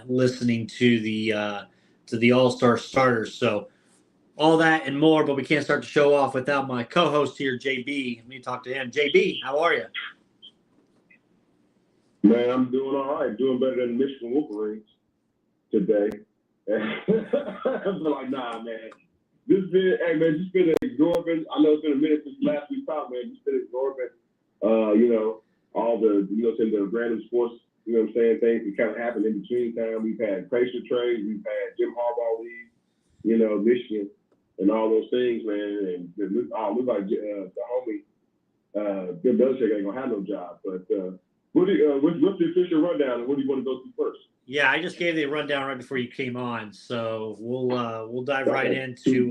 listening to the All-Star starters. So all that and more, but we can't start the show off without my co-host here, JB. Let me talk to him. JB, how are you? Man, I'm doing all right. Doing better than the Michigan Wolverines today. I'm like, nah, man. Just been absorbing. I know it's been a minute since last we talked, man. Just been absorbing, all the, the random sports, things that kind of happen in between time. We've had Pacer trades, we've had Jim Harbaugh leave, Michigan, and all those things, man. And it looks like the homie, Bill Belichick ain't gonna have no job. But what's the official rundown, and what do you want to go to first? Yeah, I just gave the rundown right before you came on, so we'll dive right into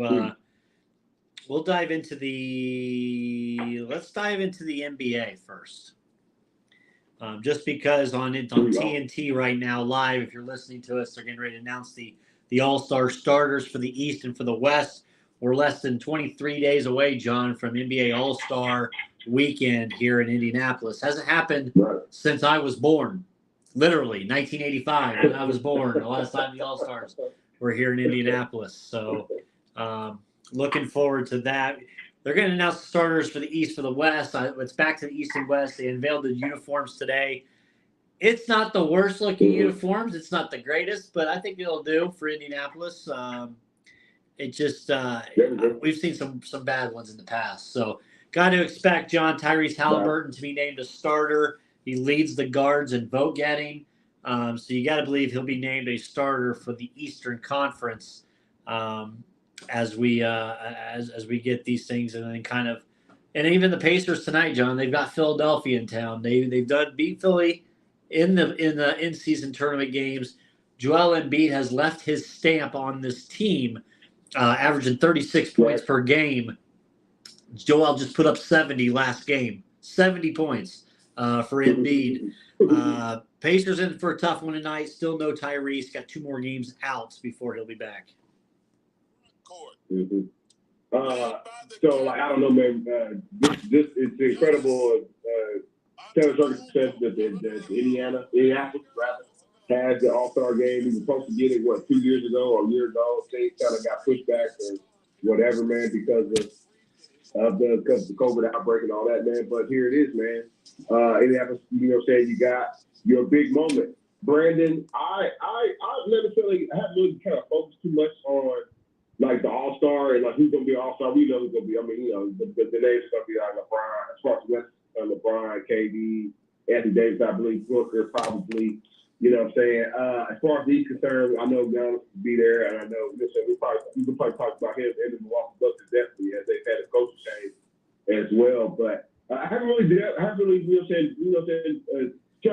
let's dive into the NBA first. Just because on TNT right now live, if you're listening to us, they're getting ready to announce the All-Star starters for the East and for the West. We're less than 23 days away, John, from NBA All-Star weekend here in Indianapolis. Hasn't happened since I was born. Literally, 1985, when I was born, the last time the All-Stars were here in Indianapolis. So looking forward to that. They're going to announce the starters for the East, for the West. It's back to the East and West. They unveiled the uniforms today. It's not the worst-looking uniforms. It's not the greatest, but I think it'll do for Indianapolis. It just we've seen some bad ones in the past. So got to expect John Tyrese Halliburton to be named a starter. He leads the guards in vote getting. So you got to believe he'll be named a starter for the Eastern Conference as we get these things, and then and even the Pacers tonight, John. They've got Philadelphia in town. They've beat Philly in the in-season tournament games. Joel Embiid has left his stamp on this team, averaging 36 points per game. Joel just put up 70 last game. 70 points. For Embiid. Pacers in for a tough one tonight. Still no Tyrese. Got 2 more games out before he'll be back. Mm-hmm. I don't know, man. This is incredible. Success that Indianapolis has the All-Star game. We were supposed to get it 2 years ago or a year ago. Things kind of got pushed back or whatever, man, because of the COVID outbreak and all that, man. But here it is, man. Indianapolis, you got your big moment. Brandon, I haven't really kind of focused too much on like the All-Star and like who's gonna be All-Star. We know who's gonna be. I mean, the names are gonna be like LeBron, as far as West, LeBron, KD, Anthony Davis, I believe, Booker, probably. You know what I'm saying? As far as he's concerned, I know Giannis will be there, and I know we could probably talk about him and the Milwaukee Bucks definitely as they've had a coaching change as well. But I haven't really trying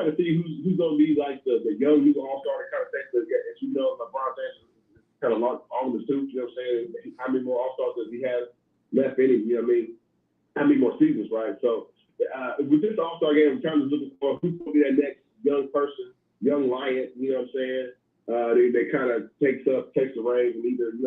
to see who's going to be like the young new All-Star to kind of take as you know, LeBron James is kind of on the suit. You know what I'm saying? How many more All-Stars does he have left in him? You know what I mean? How many more seasons, right? So with this All-Star game, I'm trying to look for who's going to be that next young person. Young lion, you know what I'm saying? They kind of takes the reins and either she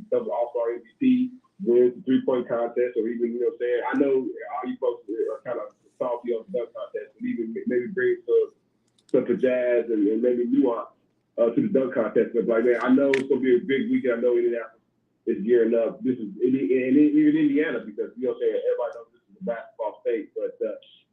becomes an All-Star MVP, wins the 3-point contest, or even, you know what I'm saying? I know all you folks are kind of salty on the dunk contest, but even maybe bring some jazz and maybe nuance to the dunk contest. But like, man, I know it's going to be a big weekend. I know Indianapolis is gearing up. This is even Indiana because, you know what I'm saying, everybody knows this is a basketball state. But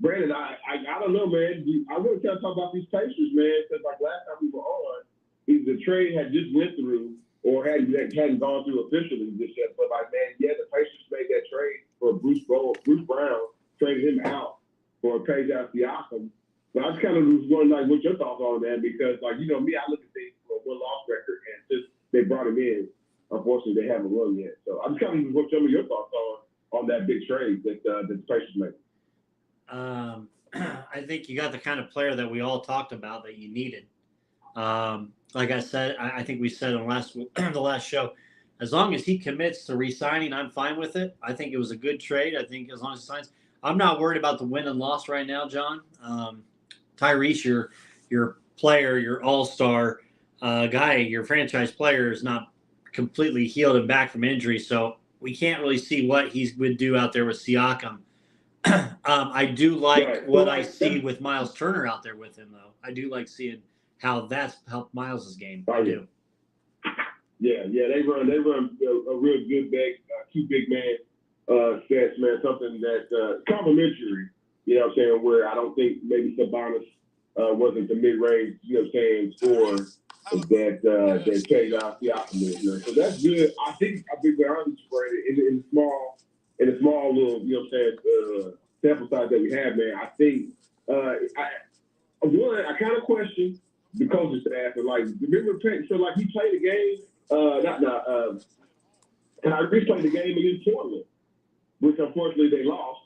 Brandon, I don't know, man. I want to kind of talk about these Pacers, man, because like last time we were on, the trade had just went through or hadn't gone through officially just yet. But like, man, yeah, the Pacers made that trade for Bruce Brown, traded him out for Pascal Siakam. But I just kind of was wondering, like, what your thoughts are, man, because like, you know me, I look at things from a one-loss record, and just they brought him in. Unfortunately, they haven't won yet. So I'm just kind of want some of your thoughts on that big trade that the Pacers made. I think you got the kind of player that we all talked about that you needed. Like I said, I think we said on the last show, as long as he commits to re-signing, I'm fine with it. I think it was a good trade. I think as long as he signs, I'm not worried about the win and loss right now, John. Tyrese, your player, your all-star guy, your franchise player is not completely healed and back from injury, so we can't really see what he would do out there with Siakam. I do like what I see with Miles Turner out there with him, though. I do like seeing how that's helped Miles' game. Oh, I do. Yeah, they run a real good two big man sets, man. Something that's complimentary. You know what I'm saying? Where I don't think maybe Sabonis wasn't the mid-range, you know what I'm saying, scorer that carried out the optimism. You know? So that's good. I think we're underspread in the small little, you know what I'm saying, sample size that we have, man. I think I kind of question the coaching staff and like remember so like he played the game. And I replayed the game against Portland, which unfortunately they lost.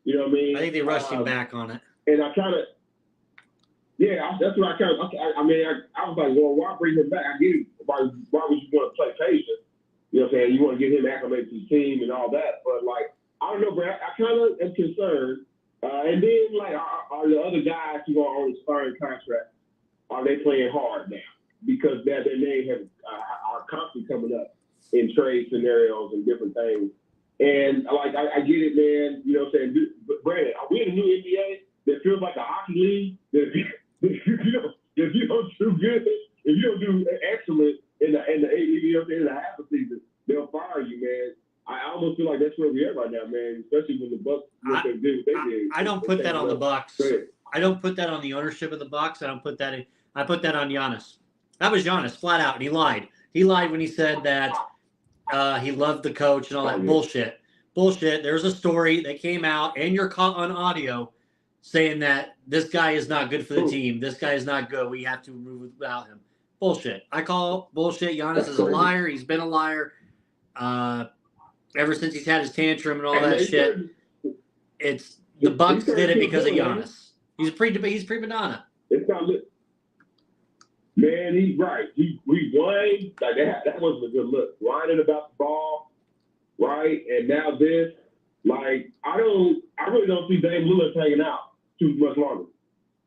You know what I mean? I think they rushed him back on it. And I kind of, that's what I kind of. I was like, well, why bring him back? I get it. Why would you want to play patient? You know what I'm saying? You want to get him acclimated to the team and all that. But like, I don't know, bro. I kind of am concerned. And then like, are the other guys who are on expiring contract? Are they playing hard now? Because their name are constantly coming up in trade scenarios and different things. And like I get it, man. You know what I'm saying? But Brandon, are we in a new NBA that feels like a hockey league? That if you don't do good, if you don't do excellent in the half of the season, they'll fire you, man. I almost feel like that's where we are right now, man. Especially when the Bucks did what they did. I don't put that on the Bucks. I don't put that on the ownership of the Bucks. I put that on Giannis. That was Giannis, flat out, and he lied. He lied when he said that he loved the coach and all that bullshit. Bullshit. There's a story that came out, and you're caught on audio saying that this guy is not good for the team. This guy is not good. We have to move without him. Bullshit. I call bullshit. Giannis is a liar. He's been a liar ever since he's had his tantrum and all that shit. It's the Bucks did it because of Giannis. He's prima donna. It's not lit. Man, he's right. He whined like that wasn't a good look. Whining about the ball, right? And now this, like, I really don't see Dame Lillard hanging out too much longer.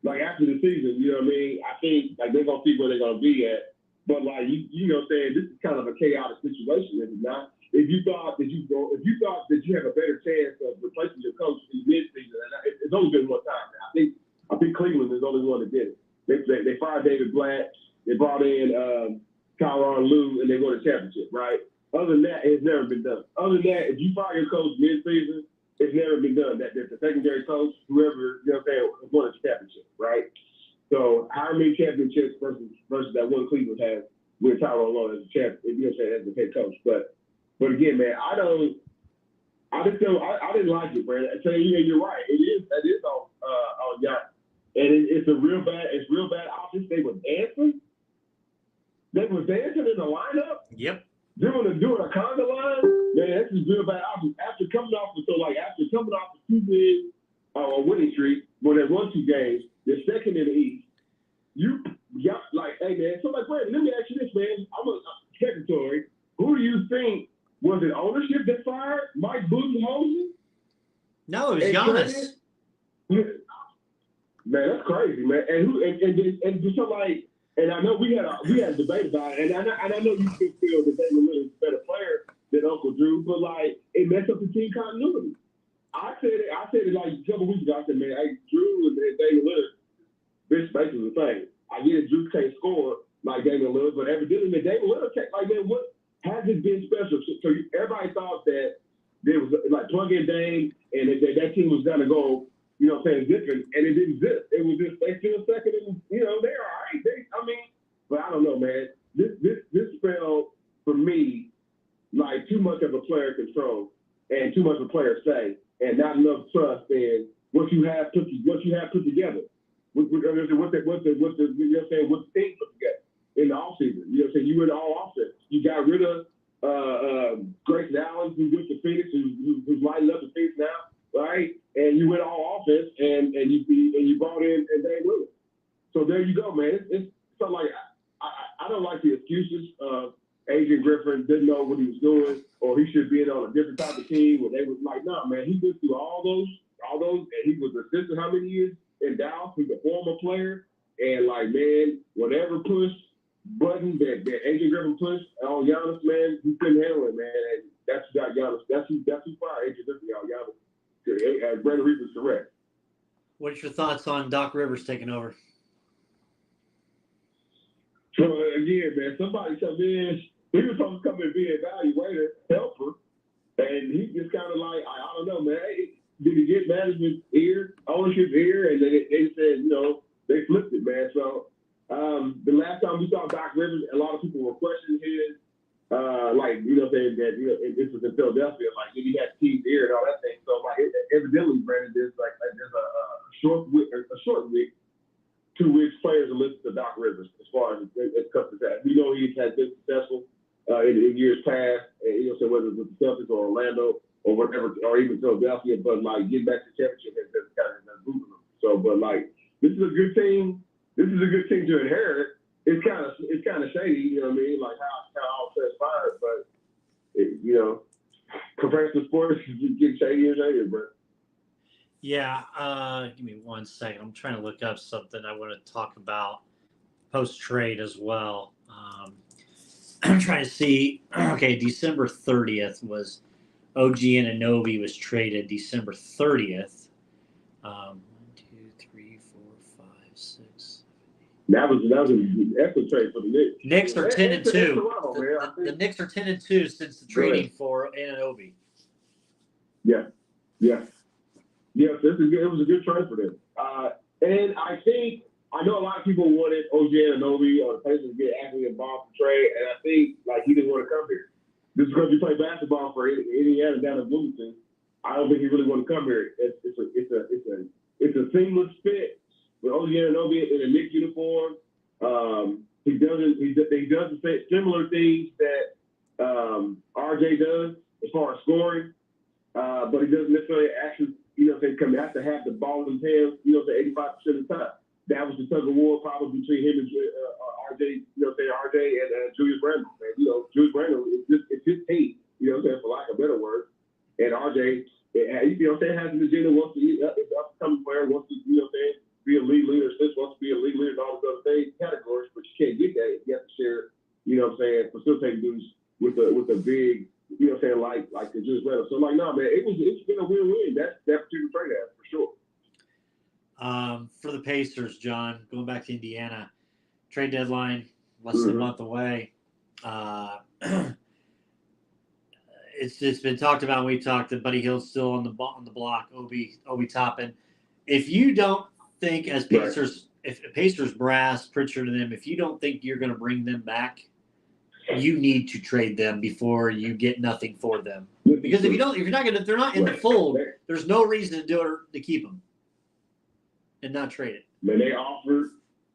Like after the season, you know what I mean? I think like they're gonna see where they're gonna be at. But like you know what I'm saying, this is kind of a chaotic situation, is it not? If you thought that you have a better chance of replacing your coach in mid-season, and it's only been one time. Man. I think Cleveland is the only one that did it. They fired David Blatt. They brought in Tyronn Lue, and they won a championship, right? Other than that, it's never been done. Other than that, if you fire your coach mid-season, it's never been done. That the secondary coach, whoever, you know what I'm saying, won a championship, right? So how many championships versus that one Cleveland has with Tyronn Lue as a champion, you know what I'm saying, as the head coach. But again, man, I didn't like it, Brandon. I tell you, you're right. That is on Giannis. And it's real bad option. They were dancing. They were dancing in the lineup. Yep. Doing a conga line. Man, that's a real bad option. After coming off the 2 big winning streak, when they won 2 games, they're second in the East. You got like, hey man, so like, Brandon, let me ask you this, man. I'm a secretary. Who do you think was it ownership that fired Mike Budenholzer? No, it was Giannis. Man, that's crazy, man. And just so like, and I know we had a debate about it, and I know you still feel that Damian Lillard is a better player than Uncle Drew, but like it messed up the team continuity. I said it like a couple weeks ago. I said, man, hey, Drew and Damian Lillard, bitch, basically the same. I get it, Drew can't score like Damian Lillard, but evidently, man, Damian Lillard can't. Like, man, what has it been special? So everybody thought that there was like plug in Dame, and that team was gonna go. You know what I'm saying, different, and it didn't exist. It was just, they feel second, and, you know, they're all right. But I don't know, man. This felt, for me, like too much of a player control and too much of a player say, and not enough trust in what you have put together. What the you know what I'm saying, what the team put together in the offseason. You know what I'm saying? You went all offense. You got rid of Grayson Allen, who's with the Phoenix, who's lighting up the Phoenix now. Right, and you went all offense, and you brought in Dame Lillard. So there you go, man. It's something like I don't like the excuses of Adrian Griffin didn't know what he was doing, or he should be on a different type of team. Where they was like, no, man, he went through all those, and he was assistant how many years in Dallas? He's a former player, and like, man, whatever push button that Adrian Griffin pushed on Giannis, man, he couldn't handle it, man. And that's who got Giannis. That's who fired Adrian Griffin on Giannis. Brandon Reeves correct. What's your thoughts on Doc Rivers taking over? year, man. Somebody come in. He was supposed to come and be an evaluator, helper, and he just kind of like, I don't know, man. Hey, did he get management ear, ownership ear? And then they said, they flipped it, man. So the last time we saw Doc Rivers, a lot of people were questioning his, saying that, this was in Philadelphia, like, did he have team's ear and all that thing? So, like, evidently, Brandon, there's a short week to which players are listening to Doc Rivers as far as comes to that. We know he's had been successful in years past, and, so whether it's with the Celtics or Orlando or whatever, or even Philadelphia, but, like, getting back to the championship has kind of moving them. So, but, like, this is a good team. This is a good team to inherit. It's kind of shady, you know what I mean? Like how all transpired, but professional sports get shady and shady, bro. Yeah, give me 1 second. I'm trying to look up something I want to talk about post trade as well. I'm trying to see. Okay, December 30th was OG Anunoby was traded. December 30th. 1, 2, 3, 4, 5, 6. That was an excellent trade for the Knicks. Knicks are 10-2. The Knicks are 10-2 since the trading for Anunoby. Yeah. It was a good trade for them. And I know a lot of people wanted OG Anunoby or the Pacers to get Anthony involved to trade, and I think like he didn't want to come here. This is because he played basketball for Indiana down in Bloomington. I don't think he really want to come here. It's a seamless fit with OG Anunoby in a Knicks uniform. He does the similar things that RJ does as far as scoring, but he doesn't necessarily actually have to have the ball in his hands 85% of the time. That was the tug of war probably between him and RJ, RJ and Julius Randle. Julius Randle it's his team, for lack of a better word. And RJ, has an agenda, wants to be an upcoming player, wants to, be a league leader, wants to be a league leader and all those other things, categories, but you can't get that if you have to share, facilitating dudes with a big, like the Julius Randle. So like, no, man, it's been a win-win. That particular trade has for sure. For the Pacers, John, going back to Indiana, trade deadline less than a month away. It's been talked about. We talked that Buddy Hield's still on the block. Obi Toppin. If you don't think as Pacers, if Pacers brass, Pritchard and them, if you don't think you're going to bring them back, you need to trade them before you get nothing for them. Because if they're not in the fold, there's no reason to keep them and not trade it. Man, they offered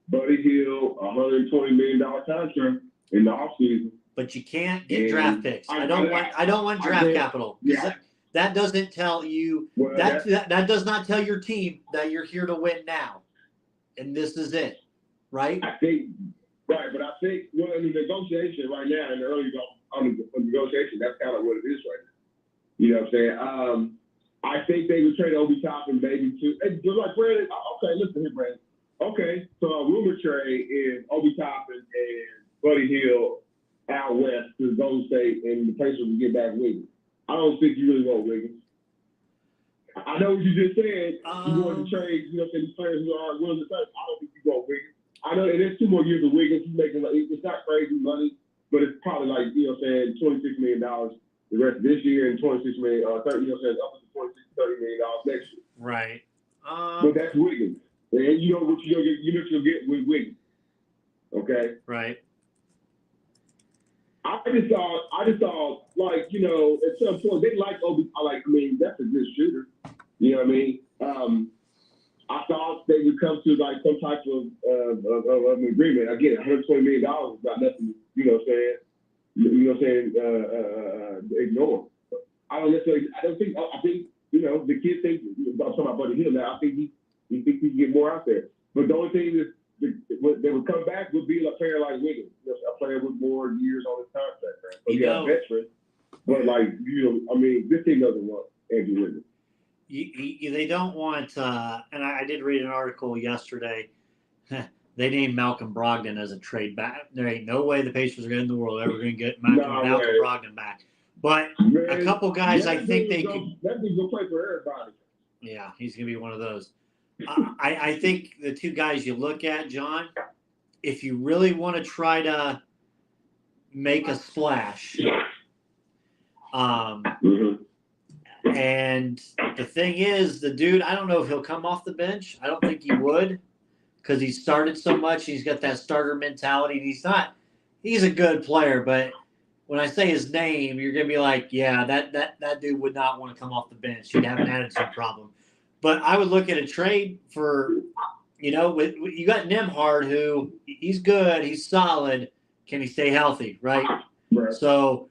Buddy Hield a $120 million contract in the offseason. But you can't get draft picks. I don't want draft capital. Yeah. That doesn't tell you that does not tell your team that you're here to win now, and this is it, right? I think right, but I think in the negotiation right now, in the early negotiation, that's kind of what it is right now. You know what I'm saying? I think they would trade Obi Toppin maybe too. Just like Brandon. Okay, listen here, Brandon. Okay, so a rumor trade is Obi Toppin and Buddy Hield out west to Golden State, and the Pacers will get back Wiggins. I don't think you really want Wiggins. I know what you just said. You want to trade, these players who are willing to trade. I don't think you want Wiggins. I know, and there's 2 more years of Wiggins. He's making it's not crazy money, but it's probably like $26 million the rest of this year and $26 million, up to $26 $30 million next year. Right. But that's Wiggins, and you know what you'll get with Wiggins. Okay. Right. I just thought, like, at some point they like Obi. That's a good shooter. You know what I mean? I thought they would come to like some type of an agreement. Again, $120 million is not nothing. Ignore. I think the kid thinks about talking about Buddy Hield now. I think he thinks he can get more out there. But the only thing is, they would come back would be a player like Wiggins, a player with more years on his contract. Right? So a veteran, but this team doesn't want Andrew Wiggins. They don't want, and I did read an article yesterday. They named Malcolm Brogdon as a trade back. There ain't no way the Pacers are in the world ever going to get Malcolm Brogdon back. But a couple guys, I think they could. That dude's going to play for everybody. Yeah, he's going to be one of those. I think the 2 guys you look at, John, if you really want to try to make a splash, and the thing is, the dude, I don't know if he'll come off the bench. I don't think he would because he started so much. He's got that starter mentality. And he's a good player, but when I say his name, you're going to be like, yeah, that dude would not want to come off the bench. He'd have an attitude problem. But I would look at a trade for, you got Nemhard, who he's good, he's solid. Can he stay healthy, right? So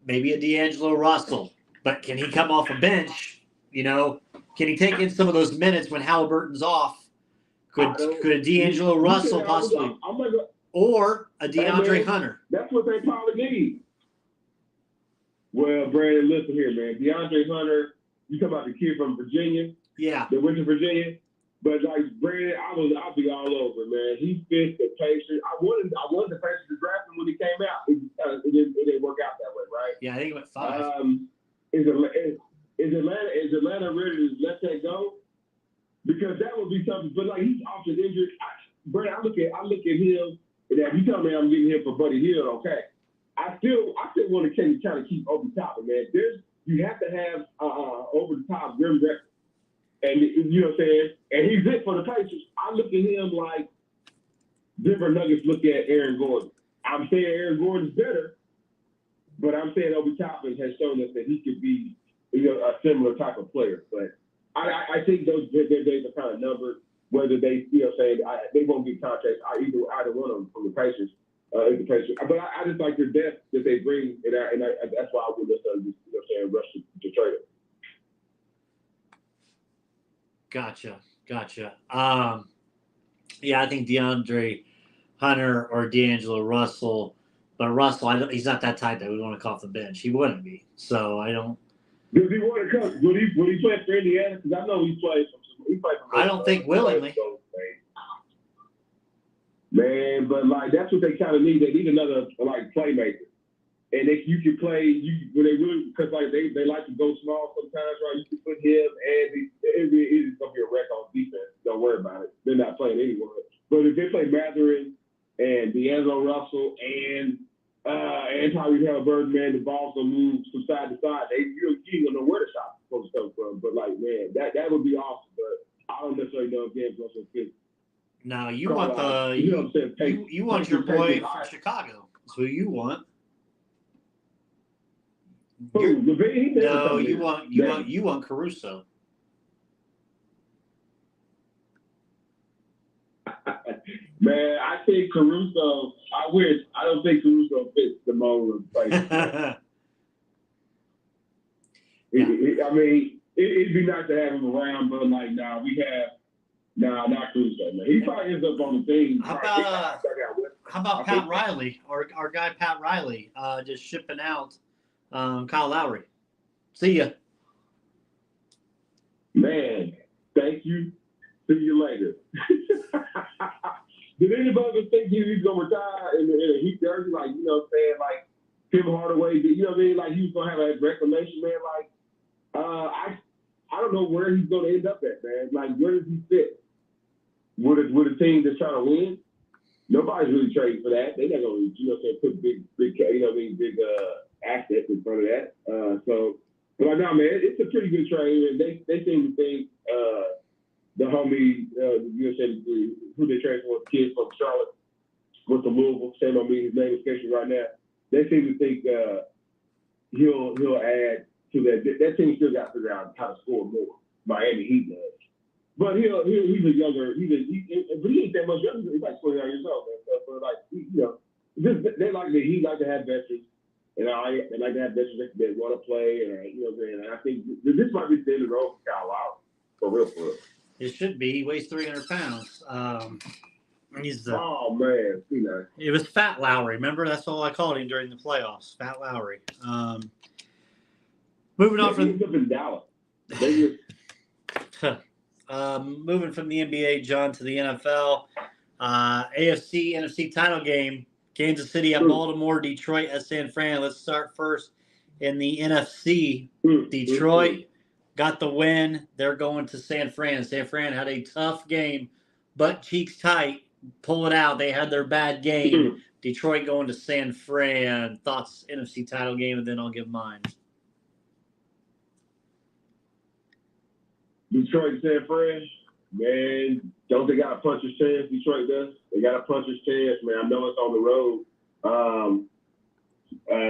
maybe a D'Angelo Russell. But can he come off a bench? Can he take in some of those minutes when Halliburton's off? Could a D'Angelo Russell possibly, or a DeAndre Hunter? That's what they probably need. Well, Brandon, listen here, man. DeAndre Hunter, you talking about the kid from Virginia? Yeah. That went to Virginia. But like Brandon, I'll be all over, man. He fits the Pacers. I wanted the Pacers to draft him when he came out. It didn't work out that way, right? Yeah, I think he went 5. Is Atlanta ready to let that go? Because that would be something. But like he's often injured. Brandon, I look at him. And if you tell me I'm getting him for Buddy Hield, okay. I still want to kind of keep Obi Toppin, man. You have to have over the top rim record. And you know what I'm saying? And he's it for the Pacers. I look at him like Denver Nuggets look at Aaron Gordon. I'm saying Aaron Gordon's better, but I'm saying Obi Toppin has shown us that he could be, a similar type of player. But I think those days are kind of numbered. Whether they, they won't get contracts. Either one of them from the Pacers. The Pacers. But I just like their depth that they bring, and that's why I would just rush to trade it. Gotcha. Yeah, I think DeAndre Hunter or D'Angelo Russell, but Russell, he's not that type that would want to come off the bench. He wouldn't be. So I don't. Does he want to come? Would he play for Indiana? Because I know he played for. I don't think willingly. Man, but like that's what they kind of need. They need another like playmaker, and if you can play, when they really because like they like to go small sometimes, right? You can put him and it's gonna be a wreck on defense. Don't worry about it. They're not playing anyone. But if they play Matherin and D'Angelo Russell and Tyrese Halliburton, man, the ball's gonna move from side to side. You don't know where the shot's supposed to come from. But like, man, that would be awesome. But I don't necessarily know if James Russell fits. No, you want you want your boy from Chicago. That's who you want. You want Caruso. Man, I think Caruso. I don't think Caruso fits the mold of play. I mean, it'd be nice to have him around, but like, not Caruso. Man. He probably ends up on the team. How about Pat Riley, our guy Pat Riley, just shipping out Kyle Lowry? See ya. Man, thank you. See you later. Did anybody think he was gonna retire in a Heat jersey? Like, like Tim Hardaway did, like he was gonna have a reclamation, man. Like, I don't know where he's gonna end up at, man. Like, where does he fit? With a team that's trying to win? Nobody's really trading for that. They're not gonna, put big assets in front of that. But like, no, man, it's a pretty good trade, and they seem to think the homie, who they traded for, the kid from Charlotte, went to Louisville. Shame on me, his name is escaping right now. They seem to think he'll add to that. That team still got to figure out how to score more. Miami Heat does. But he's a younger, but he ain't that much younger. He's like 29 years old, man. So, but like, they like he like to have veterans. And they like to have veterans that want to play, and I think this might be the end of the road for Kyle Lowry, for real. It should be. He weighs 300 pounds. Oh man, It was Fat Lowry. Remember, that's all I called him during the playoffs. Fat Lowry. Moving on from in Dallas. moving from the NBA, John, to the NFL. AFC, NFC title game. Kansas City at Baltimore, Detroit at San Fran. Let's start first in the NFC. Detroit got the win. They're going to San Fran. San Fran had a tough game, butt cheeks tight pull it out. They had their bad game. Detroit going to San Fran. Thoughts, NFC title game, and then I'll give mine. Detroit, San Fran, man, don't they got a puncher's chance? Detroit does. They got a puncher's chance, man. I know it's on the road.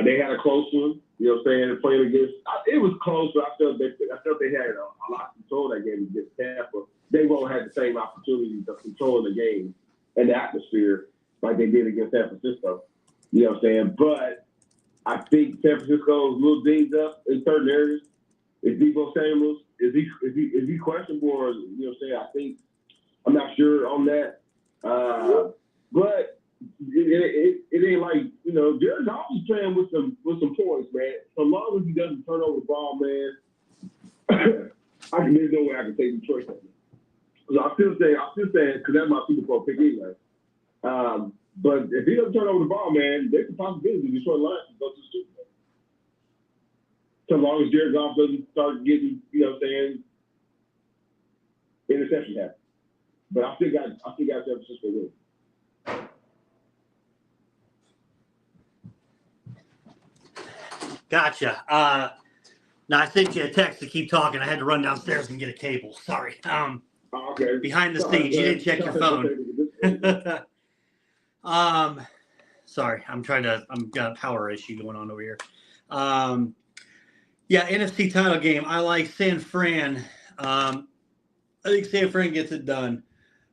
They had a close one. You know what I'm saying? They're playing against. It was close, but I felt they had a lot of control that game against Tampa. They won't have the same opportunities of controlling the game and the atmosphere like they did against San Francisco. You know what I'm saying? But I think San Francisco is a little dinged up in certain areas. Is Debo Samuels, is he questionable, or, you know what I'm saying? I'm not sure on that. But it ain't like, you know, Jared Goff is playing with some points, man. So long as he doesn't turn over the ball, man, there's no way I can take Detroit. So I still say, because that's my Super Bowl pick anyway. But if he doesn't turn over the ball, man, there's a possibility the Detroit Lions can go to the Super Bowl. So long as Jared Goff doesn't start getting, you know what I'm saying, interception happen. But I still got San Francisco win. Gotcha. Now I sent you a text to keep talking. I had to run downstairs and get a cable. Sorry. Okay. Behind the scenes, you didn't check your phone. Sorry, I'm got a power issue going on over here. Yeah, NFC title game. I like San Fran. I think San Fran gets it done.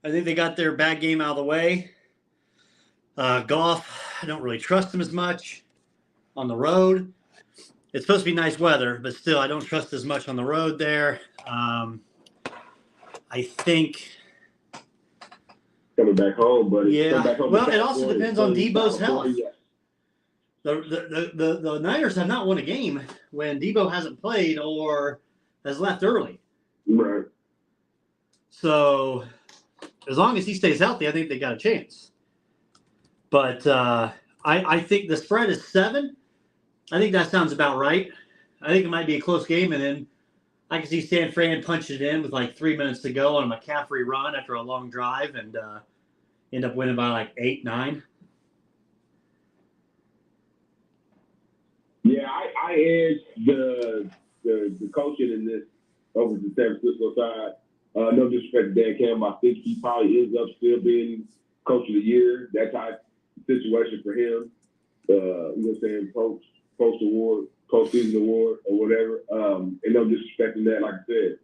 I think they got their bad game out of the way. Goff, I don't really trust him as much on the road. It's supposed to be nice weather, but still, I don't trust as much on the road there. I think coming back home, buddy. Yeah. Back home Well, it also depends on Debo's health. The Niners have not won a game when Debo hasn't played or has left early. Right. So as long as he stays healthy, I think they got a chance. But I think the spread is 7. I think that sounds about right. I think it might be a close game, and then I can see San Fran punch it in with like 3 minutes to go on a McCaffrey run after a long drive and end up winning by like 8, 9. Yeah, I edge the coaching in this over the San Francisco side. No disrespect to Dan Campbell. I think he probably ends up still being coach of the year. That type of situation for him. You know what I'm saying? Post award, postseason award, or whatever. And no disrespect in that, like I said.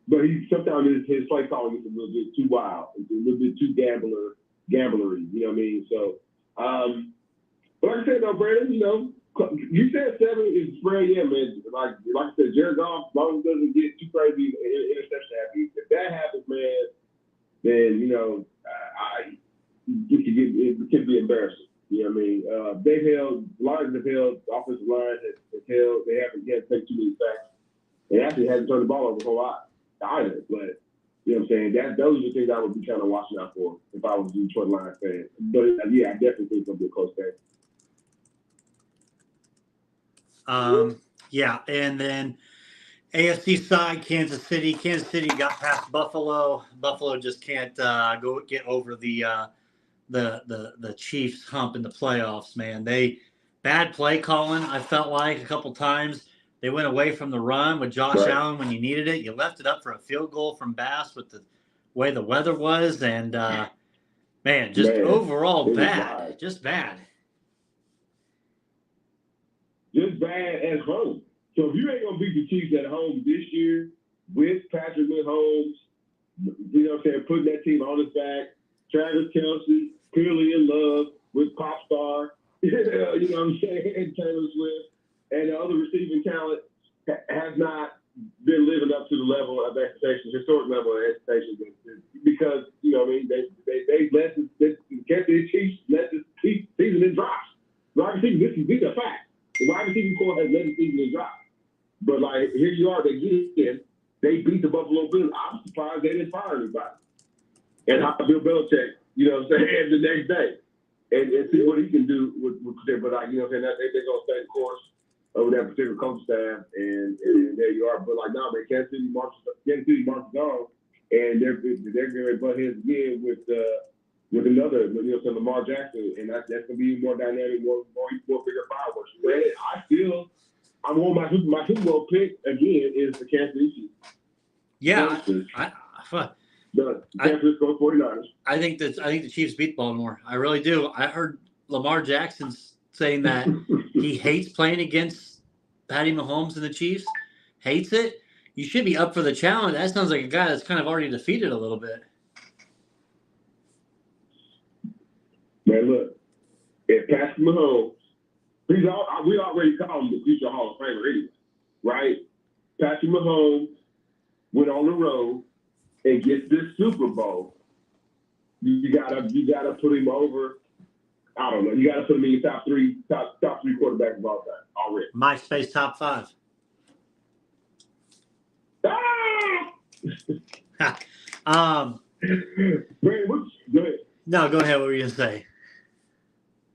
But sometimes his play calling is a little bit too wild. It's a little bit too gamblery. You know what I mean? So, but like I said, though, Brandon, you know, you said 7 is spread, yeah, man. Like I said, Jared Goff, as long as it doesn't get too crazy, interception happens. If that happens, man, then, you know, it can be embarrassing. You know what I mean? Lions have held, offensive lines have held, they haven't yet taken too many sacks. They actually hasn't turned the ball over a whole lot either. But, you know what I'm saying? Those are the things I would be kind of watching out for if I was a Detroit Lions fan. But, yeah, I definitely think it's going to be a close game. Yeah, and then AFC side, Kansas City. Kansas City got past Buffalo. Buffalo just can't get over the Chiefs hump in the playoffs, man. Bad play calling, I felt like a couple times. They went away from the run with Josh Allen when you needed it. You left it up for a field goal from Bass with the way the weather was, and overall bad. Just bad. Just bad at home. So if you ain't gonna beat the Chiefs at home this year with Patrick Mahomes, you know what I'm saying, putting that team on his back, Travis Kelce, clearly in love with pop star, you know what I'm saying, and Taylor Swift, and the other receiving talent has not been living up to the level of expectations, historic level of expectations, because, you know what I mean, they let the Chiefs let the season in drop. This is a fact. The wide receiving core has let the season in drop. But, like, here you are, they beat the Buffalo Bills. I'm surprised they didn't fire anybody. And how Bill Belichick, you know what I'm saying, the next day. And see what he can do with but, like, you know what I'm saying, they're going to stay the course over that particular coaching staff. And there you are. But, like, no, man, Kansas City marches on. And they're going to butt heads again with with another, so Lamar Jackson, and that's gonna be more dynamic, more bigger fireworks. But I want my Super Bowl pick again is the Kansas City Chiefs. Yeah, the San Francisco 49ers. I think the Chiefs beat Baltimore. I really do. I heard Lamar Jackson saying that he hates playing against Patty Mahomes and the Chiefs. Hates it. You should be up for the challenge. That sounds like a guy that's kind of already defeated a little bit. Man, look, if Patrick Mahomes, we already call him the future Hall of Famer anyway, right? Patrick Mahomes went on the road and gets this Super Bowl. You gotta put him over. I don't know. You gotta put him in your top three quarterbacks of all time already. MySpace top 5. Man, go ahead. No, go ahead. What were you gonna say?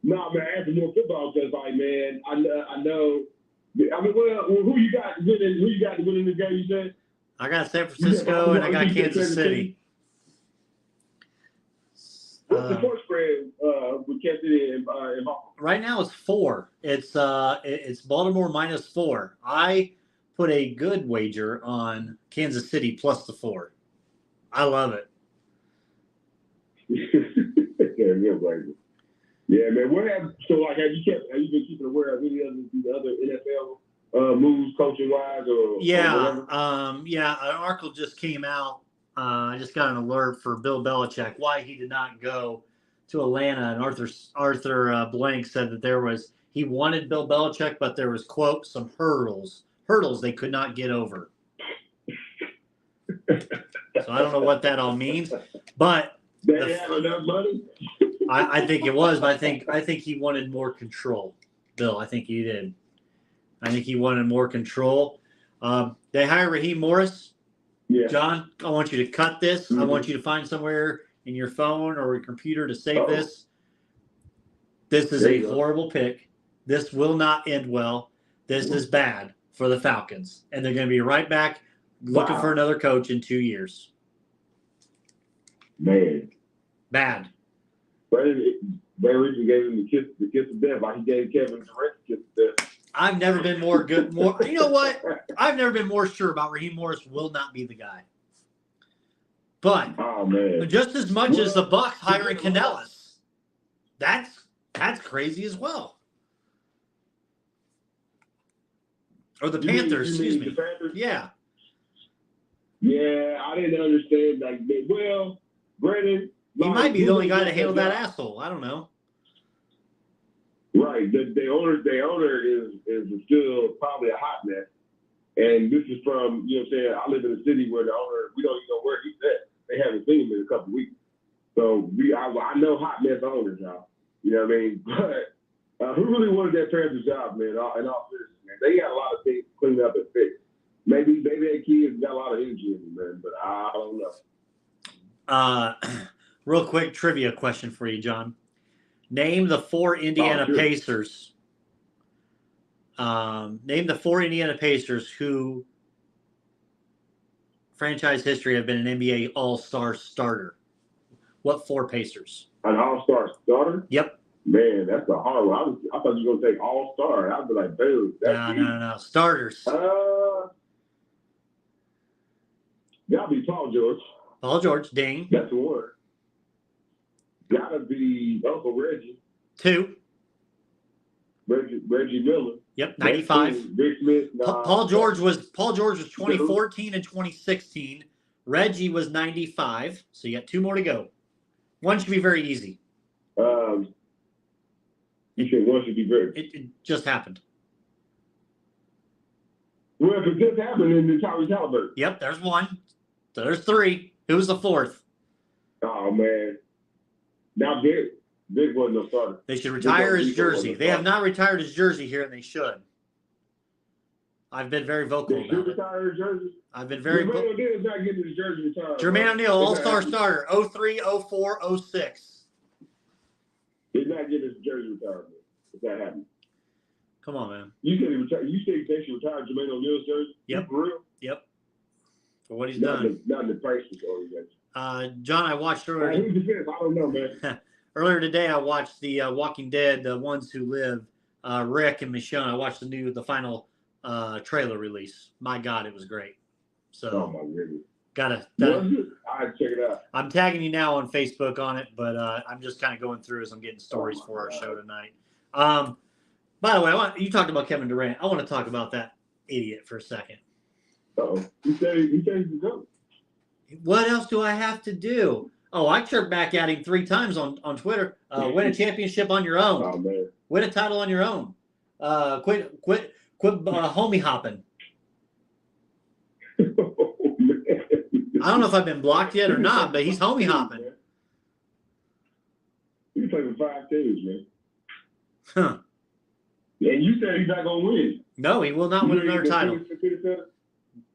No, man. After more football, because like, man, I know. I mean, well, who you got winning? Who you got winning the game? You said I got San Francisco and I got Kansas City. What's the point spread with Kansas City and Baltimore? Right now it's 4. It's Baltimore -4. I put a good wager on Kansas City plus the 4. I love it. Yeah, man. What happened? So, like, have you been keeping aware of any other NFL moves, coaching wise, or yeah, an article just came out. I just got an alert for Bill Belichick why he did not go to Atlanta, and Arthur Blank said that he wanted Bill Belichick, but there was, quote, some hurdles they could not get over. So I don't know what that all means, but they have enough money. I think it was, but I think he wanted more control. Bill, I think he did. I think he wanted more control. They hired Raheem Morris. Yeah. John, I want you to cut this. I want you to find somewhere in your phone or your computer to save this. This is a horrible pick. This will not end well. This is bad for the Falcons. And they're going to be right back looking for another coach in 2 years. Man. Bad. Barry Richard gave him the kiss of death, like he gave Kevin Durant the kiss of death. I've never been you know what? I've never been more sure about Raheem Morris will not be the guy. But just as much as the Bucks hiring Canellis, that's crazy as well. Or the Panthers, excuse me. The Panthers? Yeah. Yeah, I didn't understand. Like, well, Brandon. He might be the only guy to handle that asshole. I don't know. Right. The owner is still probably a hot mess. And this is from, you know what I'm saying, I live in a city where the owner, we don't even know where he's at. They haven't seen him in a couple of weeks. So I know hot mess owners, y'all. You know what I mean? But who really wanted that Panthers job, man? In all seriousness, man. They got a lot of things cleaned up and fixed. Maybe their kids got a lot of energy in them, man, but I don't know. Real quick trivia question for you, John. Name the 4 Indiana Pacers. Name the 4 Indiana Pacers who franchise history have been an NBA All-Star starter. What 4 Pacers? An All-Star starter? Yep. Man, that's a hard one. I thought you were going to say All-Star. I'd be like, dude. No. Starters. Gotta be Paul George. Paul George, ding. That's the one. Gotta be Uncle Reggie. 2. Reggie Miller. Yep, 95. Rick Smith. Paul George was 2014 and 2016. Reggie was 95. So you got 2 more to go. One should be very easy. You said one should be very. It just happened. Well, if it just happened, then Tyrese Halliburton. Yep, there's 1. So there's 3. Who was the 4th? Oh man, now Vic wasn't no starter. They should retire his jersey. They have not retired his jersey here, and they should. I've been very vocal about it. Retire his jersey. I've been very vocal. Jermaine O'Neal's not getting his jersey retired. Jermaine O'Neal, All-Star starter, 03, 04, 06. He's not getting his jersey retired. If that happens. Come on, man. You said they should retire Jermaine O'Neal's jersey? Yep. For real? Yep. For what he's done. Not in the priceless organization. John, I watched earlier. Who's the fifth? I don't know, man. Earlier today, I watched the Walking Dead, The Ones Who Live, Rick and Michonne. I watched the final trailer release. My God, it was great. So, Oh my goodness. gotta. I'll check it out. I'm tagging you now on Facebook on it, but I'm just kind of going through as I'm getting stories for our show tonight. By the way, you talked about Kevin Durant. I want to talk about that idiot for a second. Oh, he said he's go. What else do I have to do? Oh, I chirped back at him 3 times on Twitter. Win a championship on your own. Oh man. Win a title on your own. Quit homie hopping. Oh, man. I don't know if I've been blocked yet or not, but he's homie hopping. He's playing for 5 teams, man. Huh. And you said he's not gonna win. No, he will not win another title.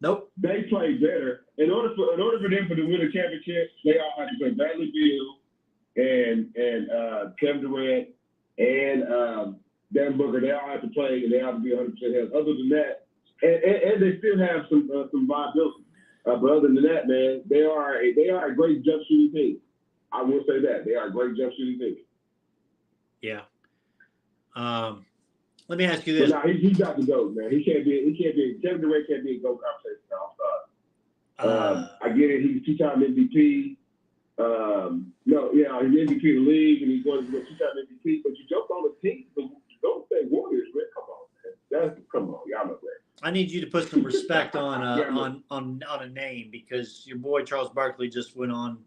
Nope. They play better. In order for them to win a championship, they all have to play Bradley Beal and Kevin Durant and Devin Booker. They all have to play, and they have to be 100% healthy. Other than that, and they still have some viability. But other than that, man, they are a great jump shooting team. I will say that they are a great jump shooting team. Yeah. Let me ask you this. But he's got to go, man. He can't be. Kevin Durant can't be a GOAT conversation. I'm sorry. I get it. He's 2-time MVP. He's MVP of the league, and he's going to be a 2-time MVP. But you jumped on the team. Don't say Warriors, man. Come on. Y'all know that. I need you to put some respect on a name, because your boy Charles Barkley just went on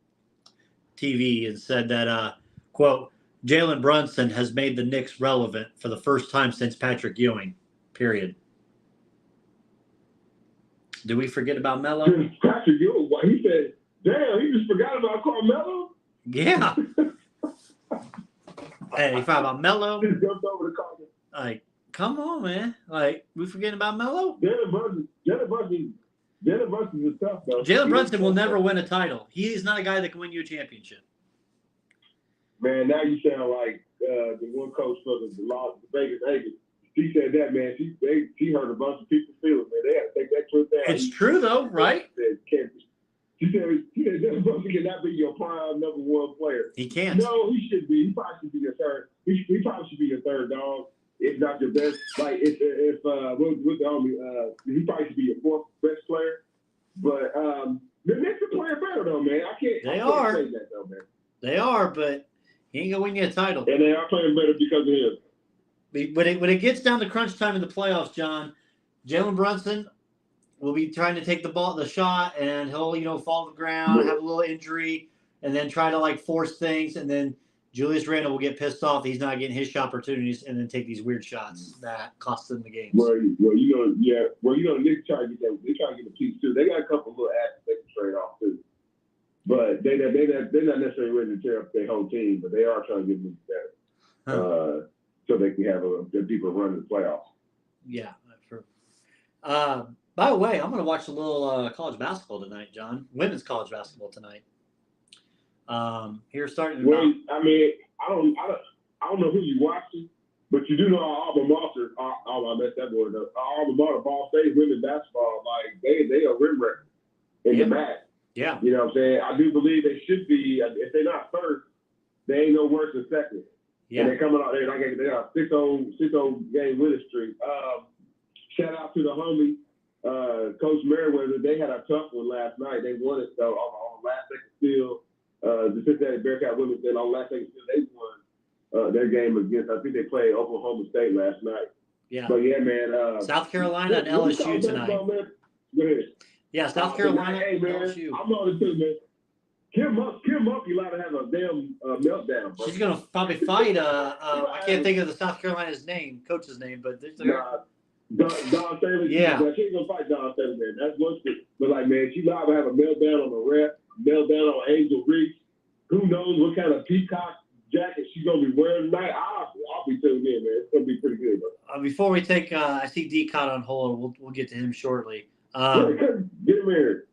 TV and said that quote, Jalen Brunson has made the Knicks relevant for the first time since Patrick Ewing, period. Did we forget about Melo? Patrick Ewing, he said, damn, he just forgot about Carmelo? Yeah. Hey, you forgot about Melo? He jumped over the Carmelo. Like, come on, man. Like, we forgetting about Melo? Jalen Brunson is tough, though. Jalen Brunson will never win a title. He is not a guy that can win you a championship. Man, now you sound like the one coach for the Vegas Aces. She said that, man. She hurt a bunch of people's feelings, man. They had to take that trip down. It's true, though, right? She said Jalen Brunson cannot be your prime number 1 player. He can't. No, he should be. He probably should be your third. He probably should be your third dog. If not your best. Like with the homie, he probably should be your 4th best player. But the Knicks are playing better though, man. I can't say that though, man. They are, but he ain't gonna win you a title. And they are playing better because of him. When it gets down to crunch time in the playoffs, John, Jalen Brunson will be trying to take the shot, and he'll fall to the ground, have a little injury, and then try to force things, and then Julius Randle will get pissed off that he's not getting his shot opportunities, and then take these weird shots that cost them the games. The Knicks try to get that. They try to get a piece too. They got a couple little assets they can trade off too. But they're not necessarily ready to tear up their whole team, but they are trying to get them better, so they can have a deeper run in the playoffs. Yeah. By the way, I'm going to watch a little college basketball tonight, John. Women's college basketball tonight. Here starting. Well, I mean, I don't know who you watching, but you do know our alma mater. I messed that word up. Our alma mater, Ball State women's basketball, they are rim wreckers in the MAC. Yeah. You know what I'm saying? I do believe they should be. If they're not first, they ain't no worse than second. Yeah. And they're coming out there they are 6-0 game winning streak. Shout out to the homie, Coach Merriweather. They had a tough one last night. They won it though on last second steal. The Cincinnati Bearcat women said on last second steal they won their game against. I think they played Oklahoma State last night. Yeah. But yeah, man. South Carolina and LSU tonight. Go ahead. Yeah, South Carolina. Hey man, LSU. I'm on it too, man. Kim Mulkey allowed to have a damn meltdown, bro. She's gonna probably fight. I can't think of the South Carolina's coach's name, but Don Staley. Yeah. She ain't gonna fight Don Staley, man. That's one thing. But man, she allowed to have a meltdown on the ref, meltdown on Angel Reese. Who knows what kind of peacock jacket she's gonna be wearing tonight? I'll be tuned in, man. It's gonna be pretty good, bro. Before we take, I see D caught on hold. We'll get to him shortly. Get him here.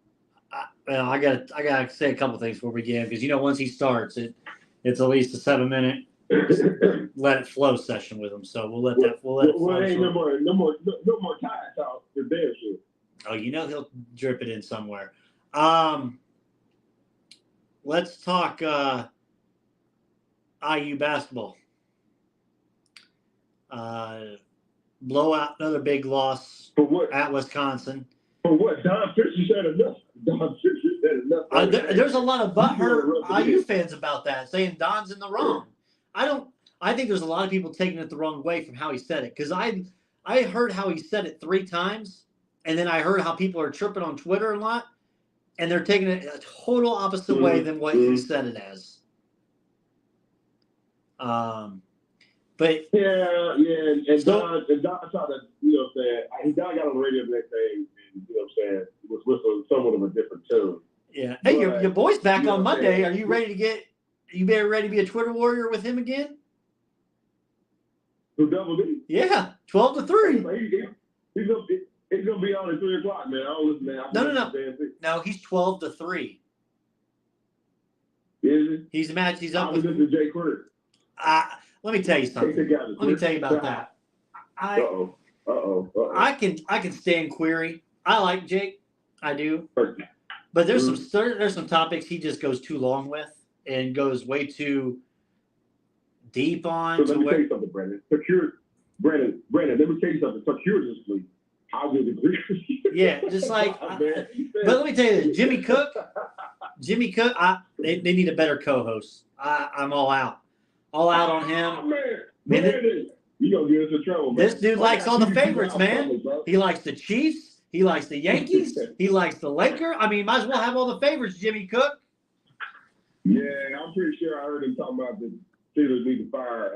I gotta say a couple things before we begin, because once he starts, it's at least a 7-minute let it flow session with him. So we'll let it flow. Well, ain't no more time talk for damn sure. Oh, he'll drip it in somewhere. let's talk IU basketball. Blowout, another big loss For what? at Wisconsin. For what? Don Fisher said enough. Don Fisher said enough. There's a lot of butthurt IU fans about that, saying Don's in the wrong. I think there's a lot of people taking it the wrong way from how he said it, because I heard how he said it 3 times, and then I heard how people are tripping on Twitter a lot, and they're taking it a total opposite way than what he said it as. But and Don tried to, you know what I'm saying, Don got on the radio the next day, and you know what I'm saying, it was with somewhat of a different tone. Yeah. Hey, your boy's back on Monday. Are you ready to be a Twitter warrior with him again? Who Double D? Yeah, 12-3. He's gonna be on at 3:00, man. I don't listen, man. No, he's 12-3. Is he? He's up with Jay Cruz. Let me tell you something. Let me tell you about that. I can stand Query. I like Jake. I do. But there's some topics he just goes too long with and goes way too deep on. So let me tell you something, Brandon. Brandon, let me tell you something. Circuitously, I would agree with you. Yeah, just like. But let me tell you this, Jimmy Cook. They need a better co-host. I'm all out. All out on him. Man, you gonna get us in trouble, man. This dude likes all the favorites, man. He likes the Chiefs. He likes the Yankees. He likes the Lakers. I mean, might as well have all the favorites, Jimmy Cook. Yeah, I'm pretty sure I heard him talking about the Steelers need to fire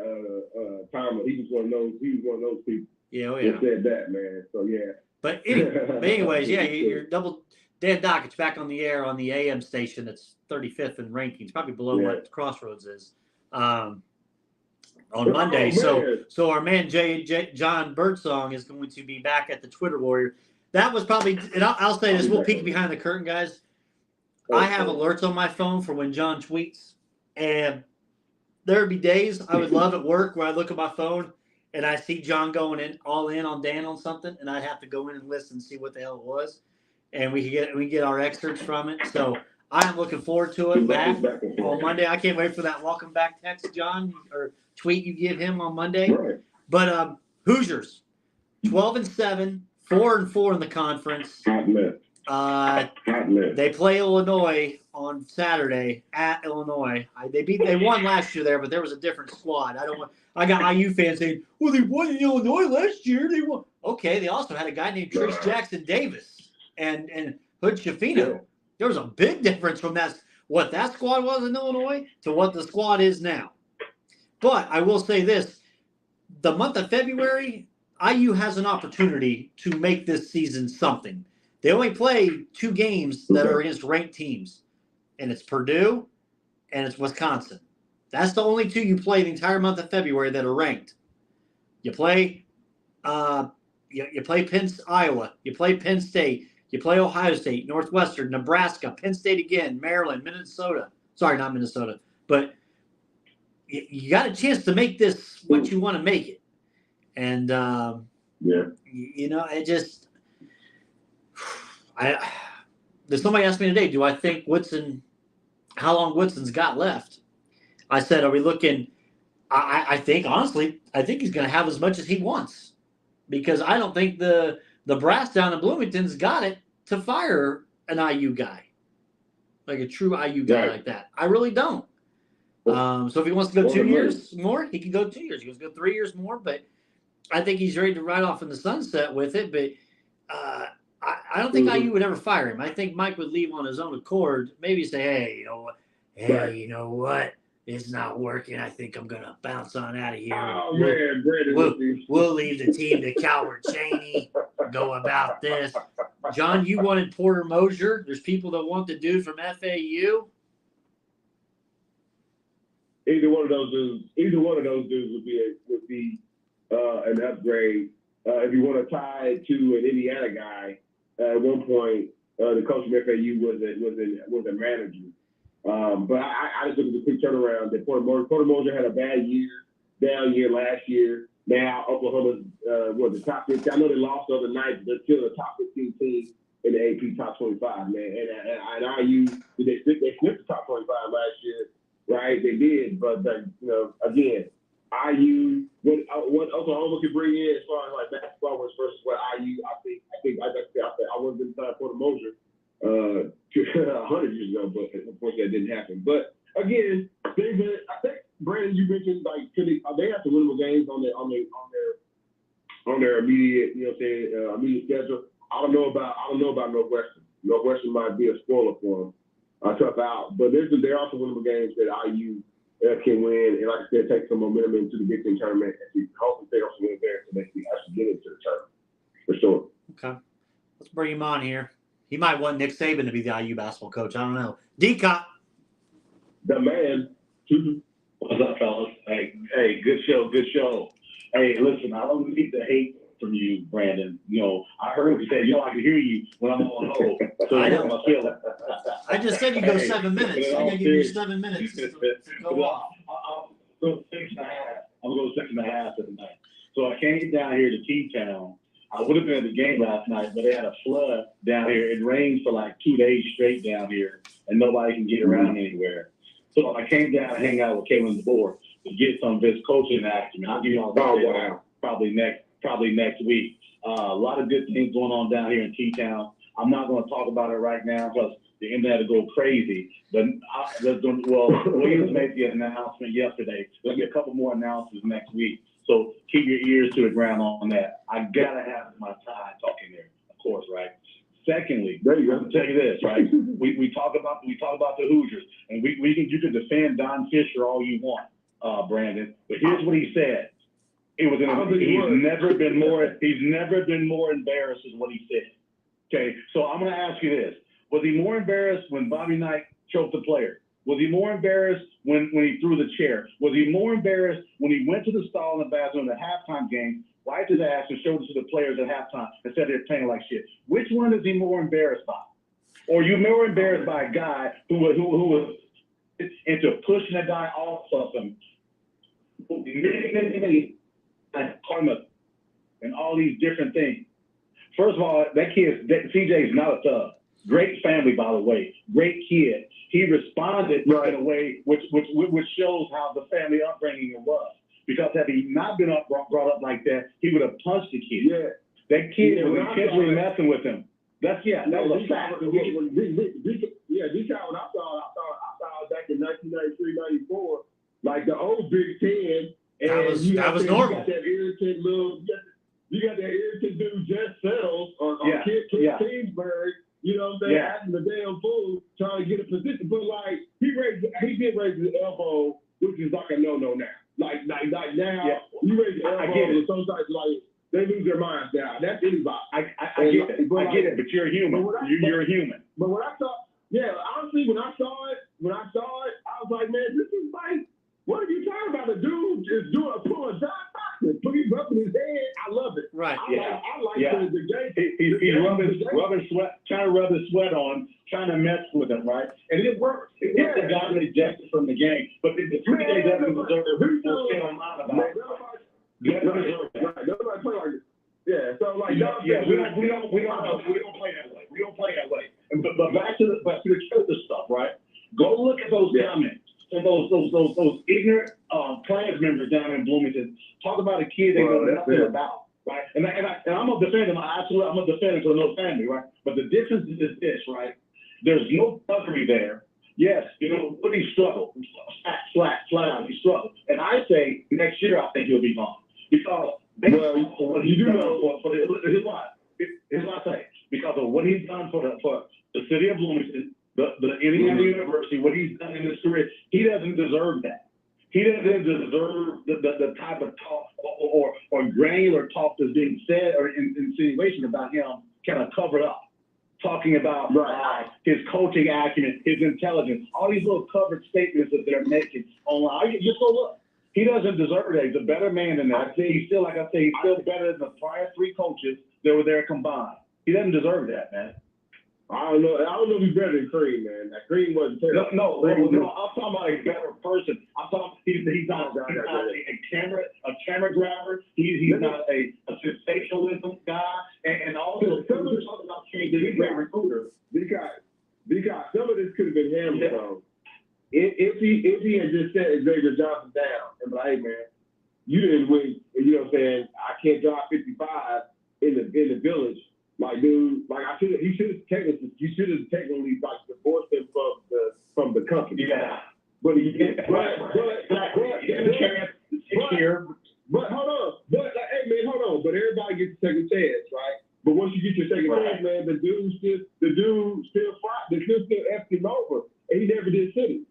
Tomlin. He was one of those people. Yeah, that said that, man. So yeah. But anyways, yeah, you're double. Dan Dockett's back on the air on the AM station that's 35th in rankings, probably below what Crossroads is. On Monday. So our man John Birdsong is going to be back at the Twitter Warrior. That was probably, and I'll say this, we'll peek behind the curtain, guys. I have alerts on my phone for when John tweets, and there would be days I would love at work where I look at my phone and I see John going all in on Dan on something, and I'd have to go in and listen and see what the hell it was, and we get our excerpts from it. So I am looking forward to it back on Monday. I can't wait for that welcome back text, John, or tweet you give him on Monday. Right. But Hoosiers, 12-7, 4-4 in the conference. Hot mess. They play Illinois on Saturday at Illinois. They won last year there, but there was a different squad. I got IU fans saying, "Well, they won in Illinois last year. They won." Okay, they also had a guy named Trace Jackson Davis and Hood Schifino. There was a big difference from what that squad was in Illinois to what the squad is now. But I will say this, the month of February, IU has an opportunity to make this season something. They only play 2 games that are against ranked teams, and it's Purdue and it's Wisconsin. That's the only 2 you play the entire month of February that are ranked. You play Iowa, you play Penn State, you play Ohio State, Northwestern, Nebraska, Penn State again, Maryland, Minnesota. Sorry, not Minnesota, but you got a chance to make this what you want to make it. And, it just – somebody asked me today, do I think how long Woodson's got left? I said, are we looking – I think, honestly, he's going to have as much as he wants, because I don't think the brass down in Bloomington's got it to fire an IU guy, like a true IU guy like that. I really don't. So if he wants to go 2 years more, he can go 2 years. He wants to go 3 years more, but I think he's ready to ride off in the sunset with it. But I don't think IU would ever fire him. I think Mike would leave on his own accord, maybe say, hey, you know what? It's not working. I think I'm going to bounce on out of here. Oh, man, Brandon. We'll leave the team to Calvert Cheney, go about this. John, you wanted Porter Mosier. There's people that want the dude from FAU. Either one of those dudes would be an upgrade. If you want to tie to an Indiana guy, at one point the coach from FAU was a manager. But I just look at the quick turnaround that Porter Mosier had a down year last year. Now Oklahoma was the top 15. I know they lost the other night, but they're still a top 15 team in the AP top 25, man. And IU, they sniffed the top 25 last year, right? They did, but again, IU, what Oklahoma could bring in as far as like basketball versus what IU, I think like I said, I wasn't inside Porter Moser 100 years ago, but unfortunately that didn't happen. But again, I think Brandon, you mentioned like they have to winnable games on their immediate, immediate schedule. I don't know about Northwestern. Northwestern might be a spoiler for them, a tough out. But there are some winnable games that IU can win, and like I said, take some momentum into the Big Ten tournament, and hopefully take off some wins there so they can actually get into the tournament for sure. Okay, let's bring him on here. He might want Nick Saban to be the IU basketball coach. I don't know. D-Cop. The man. What's up, fellas? Hey, good show. Hey, listen, I don't need the hate from you, Brandon. I heard what you said. I can hear you when I'm on hold. So I know. my feeling. I just said you go 7 minutes. I'm gonna give you 7 minutes to go off. I'll go 6.5. I'm going to go 6.5 tonight. So I came down here to T-Town. I would have been at the game last night, but they had a flood down here. It rained for like 2 days straight down here, and nobody can get around anywhere. So I came down and hang out with Kalen DeBoer to get some of his coaching action. I'll give you all that probably next week. A lot of good things going on down here in T-Town. I'm not going to talk about it right now because the internet will go crazy. But Williams made the announcement yesterday. There'll be a couple more announcements next week. So keep your ears to the ground on that. I gotta have my time talking there, of course, right? Secondly, I'm gonna tell you this, right? we talk about the Hoosiers, and you can defend Don Fisher all you want, Brandon. But here's what he said. He's never been more embarrassed is what he said. Okay, so I'm gonna ask you this: was he more embarrassed when Bobby Knight choked the player? Was he more embarrassed when he threw the chair? Was he more embarrassed when he went to the stall in the bathroom in the halftime game, wiped his ass, and showed it to the players at halftime and said they're playing like shit? Which one is he more embarrassed by? Or are you more embarrassed by a guy who was into pushing a guy off of him, and all these different things? First of all, CJ is not a thug. Great family, by the way. Great kid. He responded in a way which shows how the family upbringing was. Because had he not been brought up like that, he would have punched the kid. Yeah. That kid was intentionally messing with him. That was a fact. When I saw back in 1993, 94, like the old Big Ten. And that was normal. You got that irritant dude, Jeff Settles, or Kid Kingsbury. You know what I'm saying? Asking the damn fool trying to get a position, but like he did raise his elbow, which is like a no now. Like now, you raise your elbow, and sometimes like they lose their minds now. That's anybody. I get it, but you're a human. You're a human. But when I saw, honestly, when I saw it, I was like, man, this is like, what are you talking about? The dude is pulling John Stockton, he's rubbing his head. I love it. Right. I like the game. He's rubbing sweat, trying to rub his sweat on, trying to mess with him, right? And it works. It got rejected from the game. But the 3 days after the deserve it, we'll stay online about it. Nobody play like this. Yeah. So like, we don't play that way. We don't play that way. But back to the Childers stuff, right? Go look at those comments. And those ignorant Klans members down in Bloomington talk about a kid they know nothing about, right? And I'm gonna defend him. I'm gonna defend him to no family, right? But the difference is this, right? There's no thuggery there. Yes, but he struggled, flat out, he struggled. And I say next year I think he'll be gone because what he done here's what I say, because of what he's done for the city of Bloomington. The Indiana University, what he's done in his career, he doesn't deserve that. He doesn't deserve the type of talk or granular talk that's being said or insinuation about him kind of covered up. Talking about his coaching acumen, his intelligence, all these little covered statements that they're making online. Just go look. He doesn't deserve that. He's a better man than that. He's still, like I say, he's still better than the prior 3 coaches that were there combined. He doesn't deserve that, man. I don't know if he's better than Cream, man. That Cream wasn't terrible. No, I'm talking about a better person. I'm talking he's not a camera grabber. He's not a sensationalism guy. And also, we're talking about King. He's never shut Xavier Johnson down and be like, hey, man, you didn't win. You know what I'm saying? I can't drive 55 in the village. Like, dude, like he should have technically like divorced him from the company. Yeah. But he did. But hold on. But like, hey man, hold on. But everybody gets a second chance, right? But once you get your second chance, man, the dude still fought. The dude still effed him over, and he never did city.